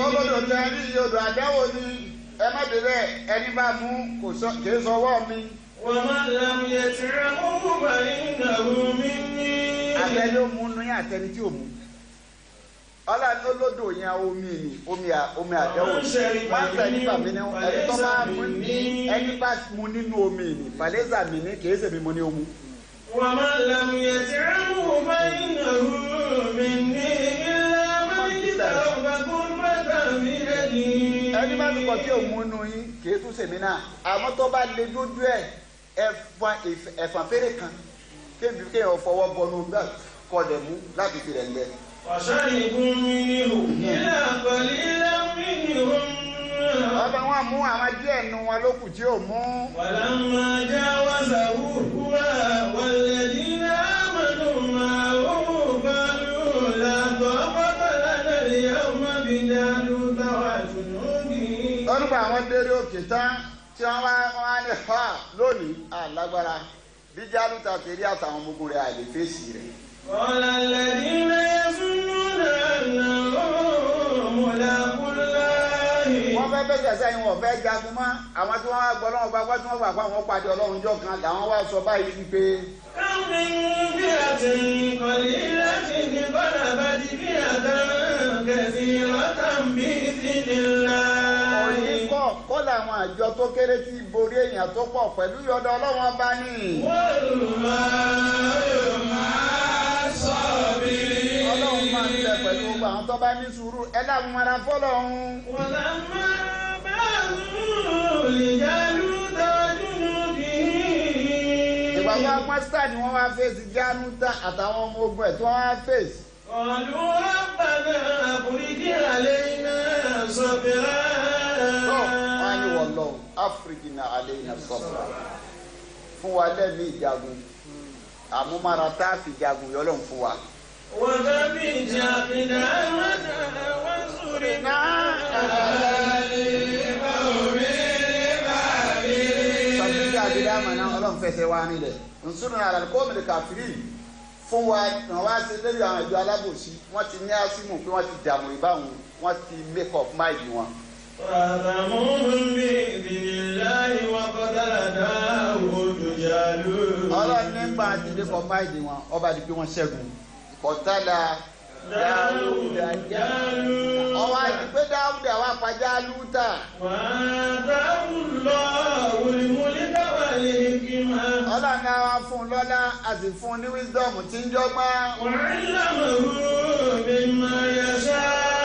B: ọgbọ́dọ̀ tẹ ní yodò àdáwò ni ẹ má débẹ̀ ẹni bá mú kì í sọwọ́ mi.
A: ومن لم يطعمه فإنه مني.
B: àtẹni ó mú ní àtẹni tí ò mú. ọlọ́run olódò yẹn omi àdáwò wọ́n sẹ́ nípa mi ní ẹni tó bá mú ẹni bá mu nínú omi ni fàlẹ́sà mi ní kì í ṣèmi mo ní omu.
A: ومن لم يطعمه فإنه مني إلا من اجترف قربة بيده.
B: ẹni bá ti kọ̀ tí ò mú nù yín kì í tún ṣèmi náà àmọ́ tó bá lè dójú ẹ̀fọn fèrè kan kéèyàn fọwọ́ bọnú gbà kọ́ dẹ̀ mú láti fi rẹ̀ ń lẹ̀.
A: وشربوا منه إلا قليلا منهم.
B: ọba wọn mú àwọn díẹ̀ nu wọn lókù tí ò mú.
A: ولما جاوزه هو والذين آمنوا معه اليوم بجالوت وجنوده.
B: Olúwa àwọn délé òkè tán tí wọ́n wá ní ha lónìí alágbára bí Jálútà tẹ̀lé àtàwọn ọmọ ogun rẹ̀ àlè fèsì rẹ̀.
A: قال الذين يظنون أنهم ملاقو الله.
B: Wọ́n fẹ́ bẹ́sẹ̀ sẹ́yìn wọn fẹ́ jagun mọ́ àwọn tí wọ́n wá gbọ́ lọ́wọ́ bá gbọ́ tí wọ́n gbà pé àwọn pàdé Ọlọ́run jọ kan làwọn wá sọ báyìí wípé.
A: كم من فئة قليلة غلبت فئة كثيرة بإذن الله.
B: Òyìn kọ́ làwọn àjọ tó kéré tí borí èèyàn tó pọ̀ pẹ̀lú yọ̀dọ̀ Ọlọ́run ọba ní.
A: والله مع الصابرين.
B: Ọlọ́run máa ń tẹ pẹ̀lú gbogbo àwọn tó bá ní sùúrù ẹ láwọn mara fọ́lọ́run.
A: ولما بعثوا لجالوت وجنوده.
B: Ìgbàgbọ́ pásítà ni wọ́n wá fèsì Jálútà àtàwọn ọmọ ogun ẹ̀ tí wọ́n wá fèsì.
A: قالوا ربنا أفرج علينا صبرا.
B: Wọ́n ní wọ́n lọ Áfíríkà àlẹ́yìn sọ̀rọ̀ fún wa lẹ́nu ìjagun àmúmára tá a fi jagun yọlọ́run fún wa.
A: وثبت أقدامنا وانصرنا على القوم الكافرين.
B: Sàbíkà àbídámà náà Ọlọ́run fẹsẹ̀ wá nílẹ̀ nsúnú àlà kọ́ọ̀mù kàfírì fún wa náà wá sí lórí àwọn ìjọ alábòsí wọ́n ti ní ásímù pé wọ́n ti dààmú ìbáwọn wọ́n ti make up mind wọn.
A: فَأَخَذَهُم بِإِذْنِ اللَّهِ وَقَتَلَ دَاوُودُ جَالُوتَ.
B: Ọlọ́run nígbà tí make up mind wọn ọba di pé wọ́n ṣẹ́gun kọ̀tàlá Dáúdà Jálútà ọwọ́ àti pé Dáúdà wà pa Jálútà.
A: وَآتَاهُ اللَّهُ الْمُلْكَ وَالْحِكْمَةَ.
B: Ọlọ́run náà wá fún un lọ́lá a sì fún un ní wisdom tí ń jọgbọ́n.
A: وَعَلَّمَهُ مِمَّا يَشَاءُ.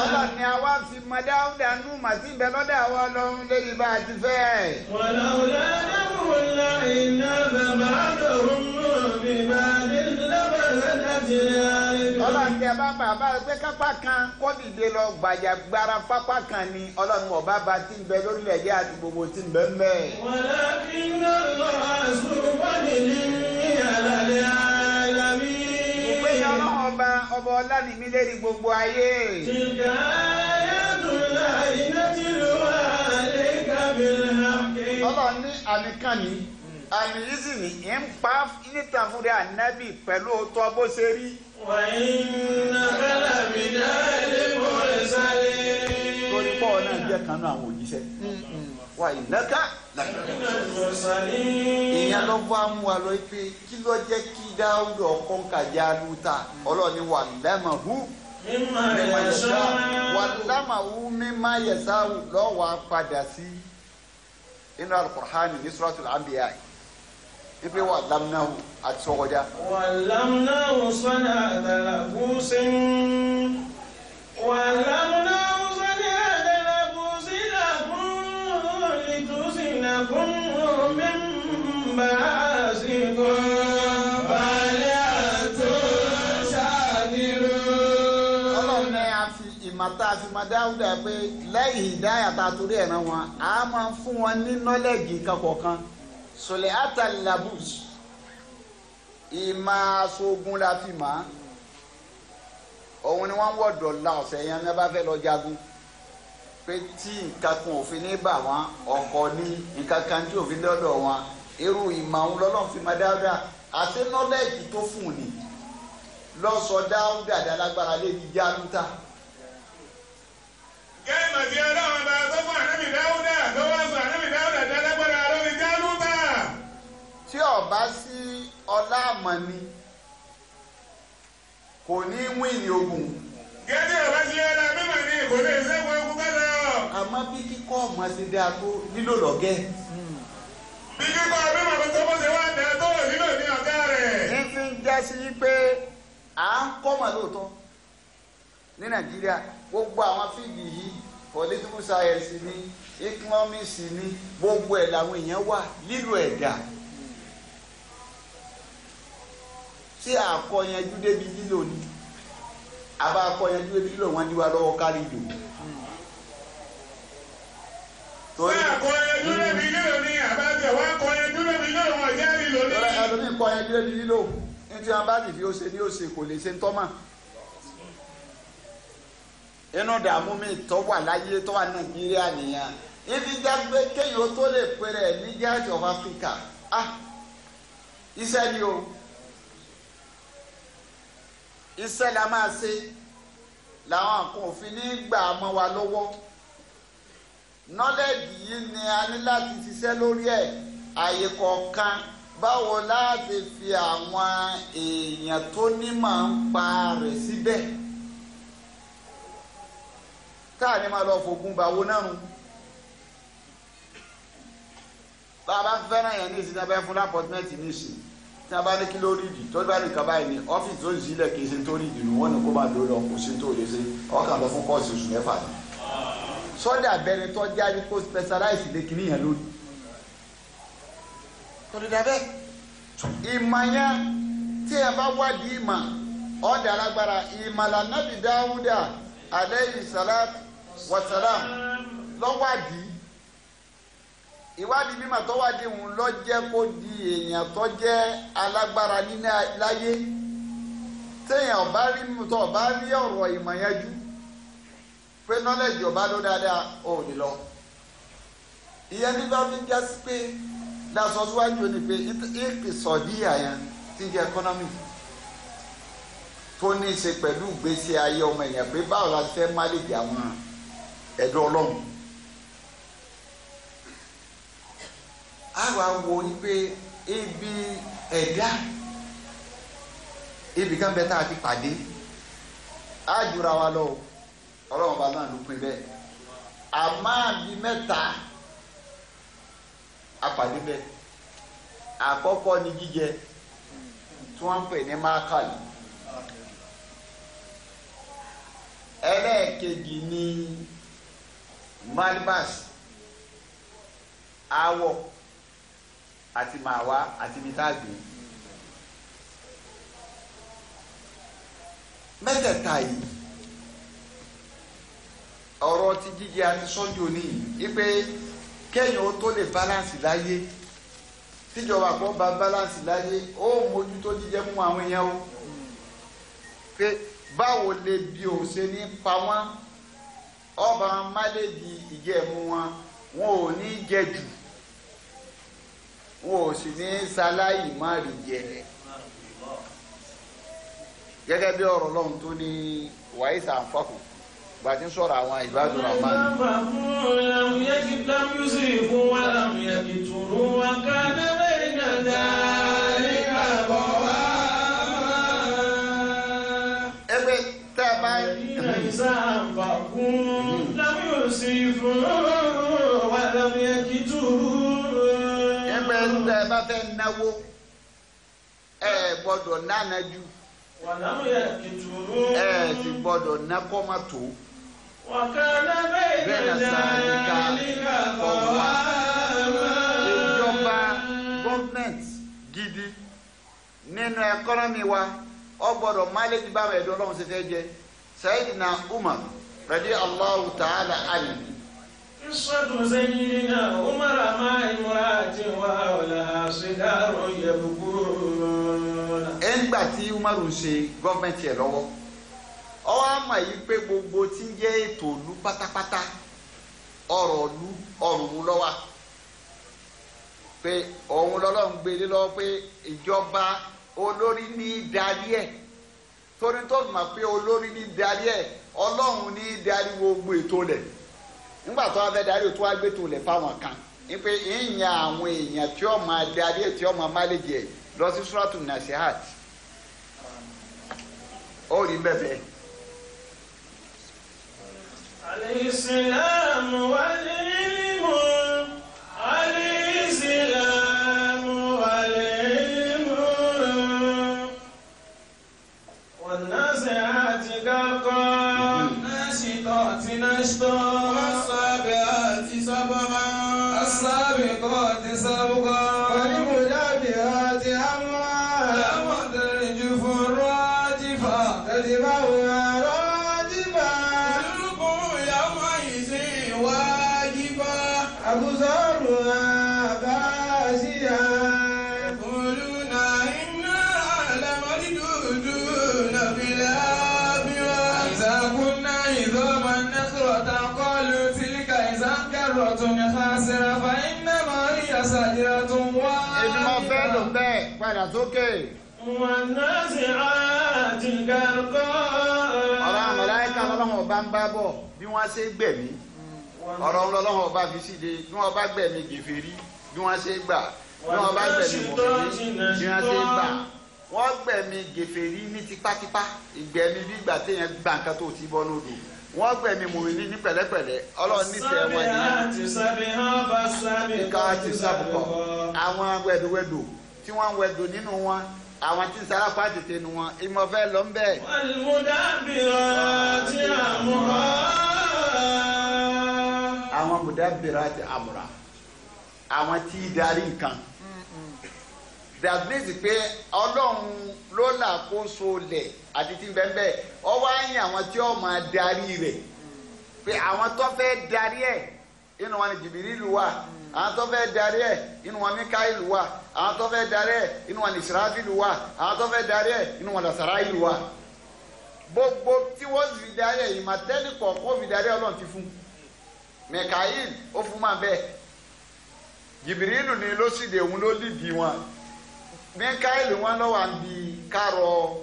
B: Ọlọ́run ni àwa fi mọ Dáúdà nù màtí ìbẹ́ lọ́dọ̀ àwọn Ọlọ́run lórí bá a ti fẹ́.
A: وَلَوْلَا دَفْعُ اللَّهِ النَّاسَ بَعْضَهُم بِبَعْضٍ لَفَسَدَتِ الْأَرْضُ.
B: Ọlọ́run tẹ bá bàbá pé kápá kan kó dìde lọ gbàjàgbara pápá kan ni Ọlọ́run ọba bá ti ń bẹ lórílẹ̀-èdè àti gbogbo tí ń bẹ ń bẹ.
A: وَلَكِنَّ اللَّهَ ذُو فَضْلٍ عَلَى الْعَالَمِينَ.
B: Ìpéyà Ọlọ́run ọba ọlá ni mí lérí gbogbo ayé.
A: تِلْكَ آيَاتُ اللَّهِ نَتْلُوهَا عَلَيْكَ بِالْحَقِّ.
B: Ọlọ́run ní àmì kan ní àmì yìí sì ní ń pa níta fúnra ànábì pẹ̀lú òótọ́ bó ṣe rí.
A: وَإِنَّكَ لَمِنَ الْمُرْسَلِينَ.
B: Lórí pọ́ọ̀ náà jẹ́ kan náà àwọn òjíṣẹ́. Wà ìnáká ìyẹn lọ bá mú wa lọ pé kí ló jẹ́ kí Dáúdà ọkọ̀ǹkà Jálútà Ọlọ́run wà lámàhú wà lámàhú mímá yẹ̀sáwù lọ́wọ́ padà sí inú Al-Qur'ani ní Suratul Anbiya ipe wà lámàhú àti sọ́kọjá.
A: وَعَلَّمْنَاهُ صَنْعَةَ لَبُوسٍ لَكُمْ لِتُحْصِنَكُم مِّن بَأْسِكُمْ فَهَلْ أَنتُمْ شَاكِرُونَ.
B: Ọlọ́run ní a fi ìmọ̀ta àfi mọ Dáúdà pé lẹ́yìn ìdáyà tá a torí ẹ̀ rán wọn a máa fún wọn ní nọ́lẹ́jì kankan sọlẹ̀ àtàlàbùs ìmọ̀ aṣogun la fi mọ̀ òun ni wọ́n wọ̀dọ̀ la ọ̀sẹ̀ yẹn ní bá fẹ́ lọ jagun pé tí nǹkan kan òfin ní bà wọ́n ọkọ̀ ní nǹkan kan tí òfin lọ́dọ̀ wọn irú ìmọ̀ òun lọ́lọ́run fi mọ Dáúdà àti nọ́lẹ́jì tó fún un ní lọ́sọ̀ Dáúdà dálágbára lébi Jálútà.
C: Kẹ́hìnmọ̀ tí Ọlọ́run bá tó fún ànábì Dáúdà tó wá sọ ànábì Dáúdà dálágbára lórí Jálútà.
B: Tí ọba sí ọlá àmọ́ni kò ní wíìnì ogun.
C: Gẹ́gẹ́ ọba sí ọlá mímọ̀ ní kò lè ṣẹ́gun ewu kọ́lọ́.
B: Àmọ́ bí kíkọ́ ọmọ ṣe dáa tó nílò lọ́gẹ́.
C: Bí kíkọ́ mímọ̀ tó bó ṣe wá dẹ̀ tó nílò ní ọ̀gá rẹ̀.
B: Ní fi ń já sí pé à ń kọ́ mọ̀ lóòótọ́ ní Nàìjíríà gbogbo àwọn fíìdì yìí political science ní economics ní gbogbo ẹ̀ làwọn èèyàn wà lílo ẹ̀dá. Tí àkọyanjú débi lílo ni àbá akọyanjú débi lílo wọn díwá lọ́wọ́ kárí ìdò.
C: Ṣé àkọyanjú débi lílo ni àbájọ wá kọyanjú débi lílo wọn jẹ́ lílo ní?
B: Ẹlòmíì kọyanjú débi lílo ní tí wọn bá nìfi ó ṣe ní ó ṣe kò lè ṣe ń tọ́mà. inú dààmú mi tó wà láyé tó wà Nàìjíríà nìyẹn ibi jágbe kéèyàn tó lè pèrè ní Giant of Africa iṣẹ́ ni o iṣẹ́ la máa ṣe làwọn kan òfin ní gbà mọ́ wa lọ́wọ́ knowledge yìí ni a ní láti ṣiṣẹ́ lórí ẹ̀ àyè kọ̀ọ̀kan báwo láti fi àwọn èèyàn tó nímọ̀ ń pa rẹ̀ síbẹ̀ káà ní máa lọ fògùn bàwọ náà rún bàbá fẹ́ràn yẹn ní ìsìn abẹ́ fún lápọ̀tmẹ́ǹtì ní ìsìn tí a bá ní kí ló rí ìdí tó bá nìkan báyìí ní ọ́fíìsì tó ń sílẹ̀ kì í ṣe tó rí ìdí nù wọ́n ní kó máa lò lọ kò sí tó lè ṣe ọkàn lọ fún kọ́ọ̀sì oṣù mẹ́fà ni sọ́dà abẹ́ni tó jáde kó specialize lè kíní yẹn lórí torí dàbẹ́ ìmọ̀ yẹn tí ẹ bá wádìí ìmọ̀ ọ̀dà alágbára ìmọ̀lá nàbì Dáúdà alayhi salatu wa salam lọ́wádìí ìwádìí mímọ̀ tó wádìí òun lọ jẹ́ kó di èèyàn tó jẹ́ alágbára nínú láyé téèyàn ọba rí tó ọba rí ọ̀rọ̀ ìmọ̀ yẹn jú pé knowledge ọba ló dáadáa ò ní lọ ìyẹn nígbà fi já sí pé lásán síwájú ni pé ìpìsọ̀díyà yẹn ti jẹ́ economy tó ní í ṣe pẹ̀lú ìgbésí ayé ọmọ èèyàn pé báwo la fẹ́ máléjì àwọn ẹ̀dọ́ Ọlọ́run àwa wo pé ibi ẹ̀dá ibì kan bẹ tá a ti pàdé á jura wa lọ Ọlọ́run bá náà ló pin bẹ́ẹ̀ àmọ́ àbí mẹ́ta apàdé bẹ́ẹ̀ àkọ́kọ́ ni jíjẹ tí wọ́n ń pè ní mákàlì ẹlẹ́ẹ̀kejì ni malibas awọ àti màwá àti bitagbe mẹ́tẹ̀ẹ̀ta yìí ọ̀rọ̀ ti jíjẹ àti sọ́jú òní yìí pé kéèyàn ó tó lè balance láyé tíjọba kan bá balance láyé ó mójútó jíjẹ fún àwọn èèyàn o pé báwo lè bí o ṣe ní pa wọ́n ọba máléjì ìjẹ̀mú wọn ò ní jẹ jù wọn ò sì ní ṣaláì má rí jẹ gẹ́gẹ́ bí ọ̀rọ̀ Ọlọ́run tó ní wàyí sàǹfàkù gbàtí ń sọ̀rọ̀ àwọn ìbádùn Rahman. ẹgbẹ́ tẹ́ ẹ bá ẹgbẹ́ tẹ́ ẹ bá fẹ́ náwó ẹ gbọ́dọ̀ náà jù ẹ ti gbọ́dọ̀ ná kọ́mọ́tò bẹ́ẹ̀ na sàlìkà ọ̀wá ìjọba gọ́ọ̀mẹ̀ntì gidi nínú ẹkọ́nọ́mì wa ọ gbọ́dọ̀ máléjì báwọn ẹ̀dọ́ Ọlọ́run ṣe fẹ́ jẹ Sayyidina Umar radiyallahu ta'ala anhu.
A: قصة سيدنا عمر مع امرأة وحولها صغار يبكون.
B: ẹ̀ńgbà tí Umaru ń ṣe gọ́ọ̀mẹ̀ntì ẹ̀ lọ́wọ́ ọwọ́ àmà yìí pé gbogbo tí ń jẹ́ ètò ìlú pátápátá ọ̀rọ̀ ìlú ọ̀rùn lọ́wọ́ pé òun lọ́lọ́run gbé lé lọ́wọ́ pé ìjọba olórí ní darí ẹ̀ torí tó mọ̀ pé olórí ní darí ẹ̀ Ọlọ́run ní darí gbogbo ètò rẹ̀ nígbà tó wá fẹ́ darí o tó wá gbé tó lẹ̀ fáwọn kan wípé ìyàn àwọn èèyàn tí ó máa darí ẹ̀ tí ó máa máléjì ẹ̀ lọ sí Suratu Nasihat ó rí bẹ́ẹ̀.
A: الإسلام والعلم الإسلام والعلم والنازعات غرقا الناشطات نشطا والسابقات سبقا السابقات سبقا والمدبرات أمرا والمدرج الراجفة تتبعها راجفة يومئذ واجبة أبصارها خاشعة يقولون إنا لمردودون في الآخرة إذا كنا عظاما
B: padà sókè.
A: والنازعات غرقا.
B: ọ̀rọ̀ àwọn màláíkà lọ́lọ́run ọba ń bá bọ̀ bí wọ́n ṣe gbẹ̀mí ọ̀rọ̀ ọlọ́run ọba fi síde bí wọ́n bá gbẹ̀mí gèfèrí bí wọ́n ṣe gbà bí wọ́n bá gbẹ̀mí mọ̀mí bí wọ́n ṣe gbà wọ́n gbẹ̀mí gèfèrí ní tipátipá ìgbẹ̀mí bí ìgbà téèyàn gbà nǹkan tó ti bọ́ lódò wọ́n gbẹ̀mí mọ̀mí ní pẹ̀lẹ́pẹ̀lẹ́ ọlọ́run nífẹ̀ẹ́ wọn ní ìka ti sábùkọ̀ àwọn wẹ̀dọ̀wẹ̀dọ̀ tí wọ́n wẹ̀dọ̀ nínú wọn àwọn tí sárápá tètè nu wọn ìmọ̀fẹ́ lọ ń bẹ̀.
A: والمدبرات أمرا.
B: àwọn mudabirati amra àwọn tí darí nǹkan that means pé ọlọ́run ló làkóso lẹ̀ àti tí bẹ́ẹ̀ bẹ́ẹ̀ ọ wá ń yàn àwọn tí ó máa darí rẹ̀ pé àwọn tó fẹ́ darí ẹ̀ inú wọn ni Jìbìrìlù wà àwọn tó fẹ́ darí ẹ̀ inú wọn Míkáílù wà àwọn tó fẹ́ darí ẹ̀ inú wọn Ísírafílù wà àwọn tó fẹ́ darí ẹ̀ inú wọn Sàráílù wà gbogbo tí wọ́n sì fi darí ẹ̀ ìmọ̀tẹ́lì kọ̀ọ̀kan fi darí ọlọ́run ti fún Míkáílù ó fún máa bẹ́ẹ̀ Jìbìrìlù ni ló sì dé òun ló lìdí wọn Míkáílù wọn lọ́wọ́ à ń bi kárọ̀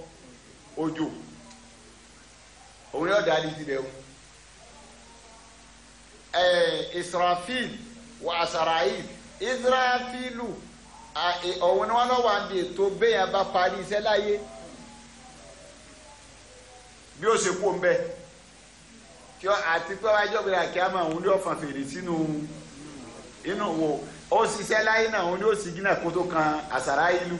B: òjò òun yóò darí ti bẹ̀ wọn Israfil wa Sàráílù Israfilu òun ni wọn lọ́wọ́ à ń bi ètò bẹ́yàn bá parí iṣẹ́ láyé bí ó ṣe kú ń bẹ tí àti pé wájú ọ̀gbìn àkíyàmọ̀ òun ni ó fọn fèrè sínú inú wo ó ṣiṣẹ́ láyé náà òun ni ó sì gínà kó tó kan Sàráílù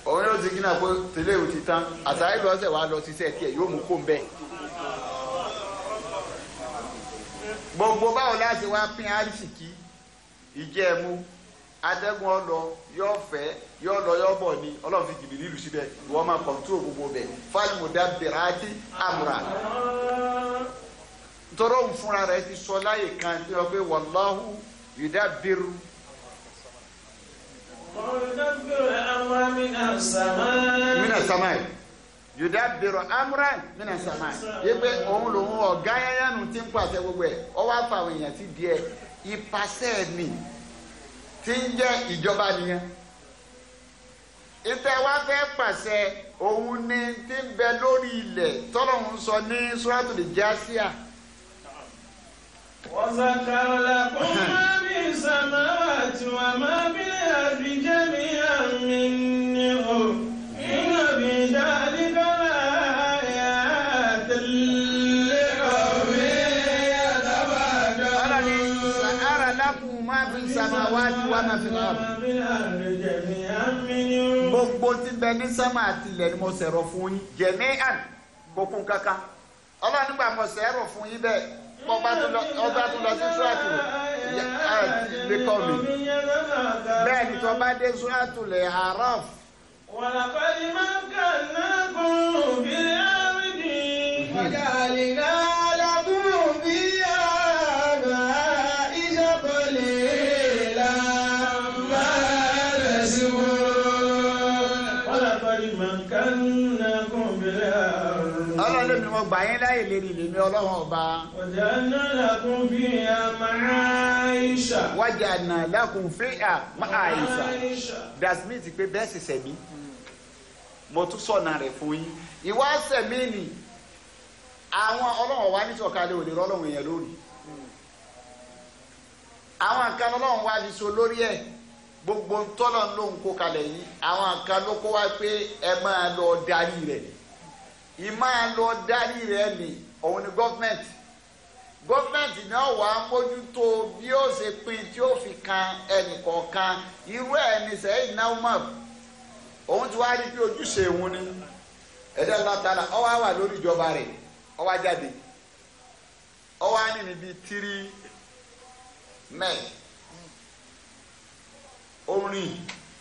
B: òun ni ó sì gínà kó tẹ́lẹ̀ ò ti tán Sàráílù ọ̀sẹ̀ wa lọ ṣiṣẹ́ tiẹ̀ yóò mú kó ń bẹ. gbogbo báwo láti wá pín àrísìkí ìjẹ́ ẹ̀mú atẹ́gùn ọlọ yóò fẹ́ yóò lọ yóò bọ̀ ni ọlọ́run fi Jìbìrìlù síbẹ̀ ìwọ́n máa kọ̀ǹtúrò gbogbo bẹ̀ fal-mudabbirati amra nítorí òun fúnra rẹ̀ ti sọ láyè kan tí wọ́n pé wallahu yudabbiru. mina samai yudabbiru amran mina samai yé pé òun lòun ọ̀gá yáyánu ti ń pàṣẹ gbogbo ẹ̀ ọ wá fa àwọn èèyàn sí díẹ̀ ìpàṣẹ mi tí ń jẹ́ ìjọba nìyẹn ìtẹ́ wá fẹ́ pàṣẹ òun ni tí ń bẹ lórí ilẹ̀ tọ́lọ́hún sọ ní Suratul Jasiya.
A: وسخر لكم ما في السماوات وما في الأرض جميعا منه إن في ذلك لآيات لقوم يتفكرون.
B: سخر لكم ما في السماوات وما في الأرض
A: جميعا منه.
B: gbogbo tí bẹ ní sánmà àti ilẹ̀ ni mo ṣẹ̀rọ̀ fún yín jẹ̀míàn kókún kankan ọlọ́run nígbà mo ṣẹ̀rọ̀ fún yín bẹ́ẹ̀ ọba tún lọ sí Suratul lẹ́kọ̀ọ́ mi bẹ́ẹ̀ ni tó bá dé Suratul A'raf.
A: ولقد مكناكم في الأرض وجعلنا لكم فيها معايش قليلا ما تشكرون. ولقد مكناكم في الأرض.
B: ọlọ́run ni mo gbà yín láyè lérí lèmi ọlọ́run ọba.
A: وجعلنا لكم فيها معايش.
B: وجعلنا لكم فيها معايش. that means pé bẹ́ẹ̀ sì sẹ̀mí mo tún sọ̀nà rẹ̀ fún yín ìwà sẹ̀mí ni àwọn ọlọ́run wa ní sọ̀kalẹ̀ òde rọ́lọ́run yẹn lórí àwọn nǹkan ọlọ́run wa fi so lórí ẹ̀ gbogbo tọ́lọ̀ ló ń kó kalẹ̀ yìí àwọn nǹkan ló kó wá pé ẹ máa lọ darí rẹ̀ ìmáa lọ darí rẹ̀ ni òun ni gọ́fẹ̀mẹ̀ntì náà wà á mójútó bí ó ṣe pín tí ó fi kan ẹnì kọ̀ọ̀kan irú ẹ̀ ní sẹ́yìn náà mọ̀ òun ti wá rí bí ojúṣe òun ni ẹ̀dá látara ó wá wà lórí ìjọba rẹ̀ ó wá jáde ó wá ní níbi 3 men orin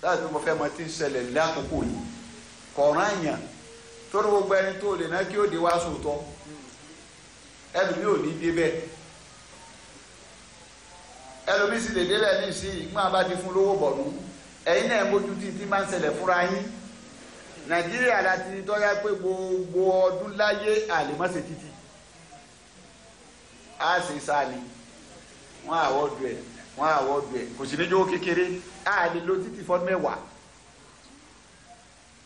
B: láti fi mo fẹ́ mọ tí ń ṣẹlẹ̀ lákòókò yìí kọ̀ọ̀rán àyàn torí gbogbo ẹni tó lè ná kí ó di wá sòótọ́ ẹlòmí ò ní débẹ̀ ẹlòmí sì lè débẹ̀ ní ìsìn ìgbọ́n bá ti fún lówó bọ̀nú ẹ̀yin náà mójú tí máa ń ṣẹlẹ̀ fúnra yín Nàìjíríà láti tọ́já pé gbogbo ọdún láyé àlèmọ́sẹ̀ títì á sì sáàlì wọ́n àwọ́dù ẹ̀ wọ́n àwọ́dù ẹ̀ kò sí níjó kékeré ààlè ló títí fọ́dún mẹ́wàá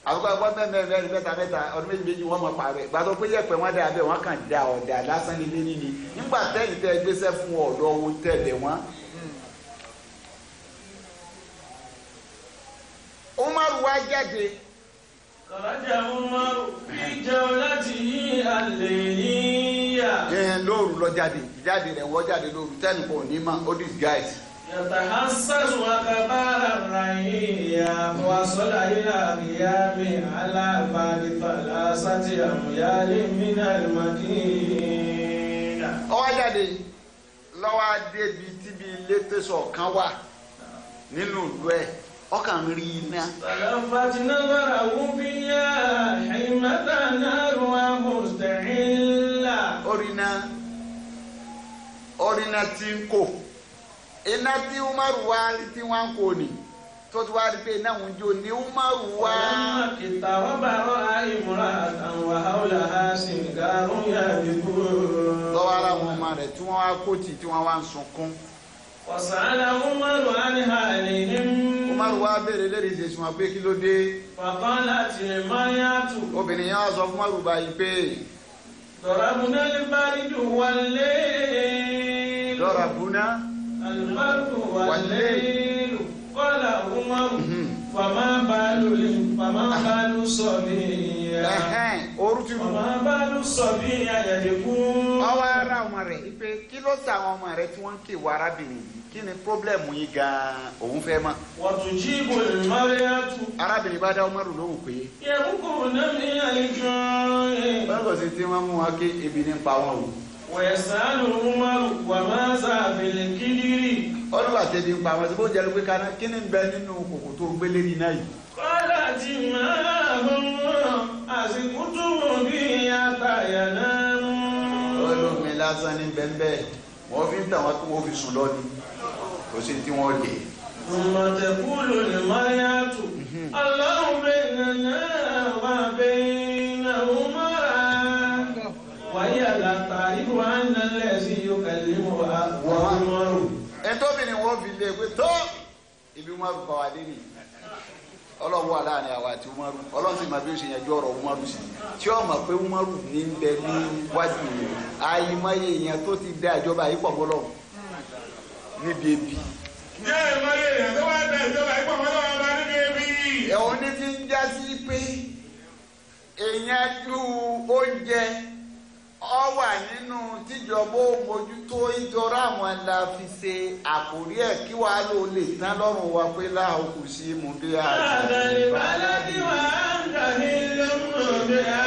B: àkókò ẹgbọ́n mẹ́rin mẹ́ta ọdún méjì wọ́n mọ̀ pààrọ̀ gbàtọ́ pé yẹ̀pẹ̀ wọ́n dà bẹ́ẹ̀ wọ́n kàn da ọ̀dà lásán nílé níní nígbà tẹ́yìn tẹ́ gbéṣẹ́ fún ọ̀dọ́ owó tẹ̀lé wọn. Umaru wá jáde.
A: Kọ̀lájà Umaru ìjẹun láti yí àlè yíyà.
B: Lóru lọ jáde ìjáde rẹ̀ wọ́n jáde lóru tẹ́nìkan ò ní mọ̀ ó disguise.
A: يتحسس وكبار الرعية وصل إلى قيام على بعد 3 أميال من المدينة.
B: Ó wá jáde lọ́wọ́ débi tíbi ilé tẹ̀sán kan wà nínú ìlú ẹ̀ ọkàn rí iná.
A: فلفت نظره فيها حمة نارها مستعلة.
B: Orina tí ń kò. Iná tí Umaru wá tí wọ́n ń kó ni tó ti wá rí pé iná òun jó ni Umaru wá.
A: kìtà rọ́bà rọ́ha ìmúra àtàwọn àhàwùlà ha sì ń garún yàrá kúrò.
B: lọ́wọ́ ara wọn ọmọ rẹ̀ tí wọ́n wá kóòtì tí wọ́n wá ń sunkún.
A: wàsàlà Umaru àníhà nìyí.
B: Umaru wá béèrè lérí ìṣesí wọn pé kí ló dé.
A: fàkàn láti Mariatu.
B: obìnrin yẹn wá sọ fún Umaru báyìí pé.
A: dọ̀rọ̀bùnà lè bá rídù wọlé.
B: dọ̀rọ̀bùnà.
A: البرد والليل قال عمر فما بال الصبي فما بال الصبي يدكون.
B: ọwọ́ ara ọmọ rẹ̀ ipe kí ló ta àwọn ọmọ rẹ̀ tí wọ́n ń ké wọ arábìnrin yìí kí ni pọ́blẹ́mù yìí gan-an òun fẹ́ mọ̀.
A: وتجيب المرأة.
B: arábìnrin bá dá Umaru lóhùn pé.
A: يبكون من الجوع.
B: báwo sì tí wọ́n mú wọn ké ebi ní pa wọn o.
A: ويسأل عمر وماذا في الكدر.
B: ọlọ́wà tẹ̀lé ń pa àwọn tí kò jẹ́ pé kaná kí ni ń bẹ nínú kòkò tó gbélé ní náà yìí.
A: kọ́lá ti máa hàn àsìkò tó mọ̀ bí àtàyà náà mú.
B: olómi lásán ní bẹ́ẹ̀ wọ́n fi ń tàn wọ́n tó wọ́n fi sùn lọ́ni kò sí tí wọ́n dé.
A: mọ̀tẹ́kùlù ní Mariatu Allahu baynana wa baynahuma wáyé àlàtàrí wa ń nálẹ̀ sí yukallimu wọ́n mọ́rù.
B: ẹ̀tọ́bìnrin wọ́n fi lé pé tó ibi Umaru bá wà dé nìyí ọlọ́run wà láàrin àwa àti Umaru ọlọ́run sì máa bí ó ṣe yanjú ọ̀rọ̀ Umaru sí tí ó mọ̀ pé Umaru ní ń bẹ ní wájú rẹ̀ àìmọye èèyàn tó ti dá ìjọba yìí pọ̀ bọ́lọ̀ níbi ebi.
C: ǹjẹ́ àìmọye èèyàn tó wá dá ìjọba yìí pọ̀ bọ́lọ̀ bá níbi ebi.
B: ẹ̀wọ̀n ní ti ń já sí pé èèyàn ju oúnjẹ ọ wà nínú tíjọba ó mójútó ìjọra àwọn la fi ṣe àkórí ẹ̀ kí wàá lò lè tán lọ́rùn wa pé láàá kù sí mú bí a.
A: àgbàlẹ̀ bá lábí wà á ń kà ní lọ́mọ bí a.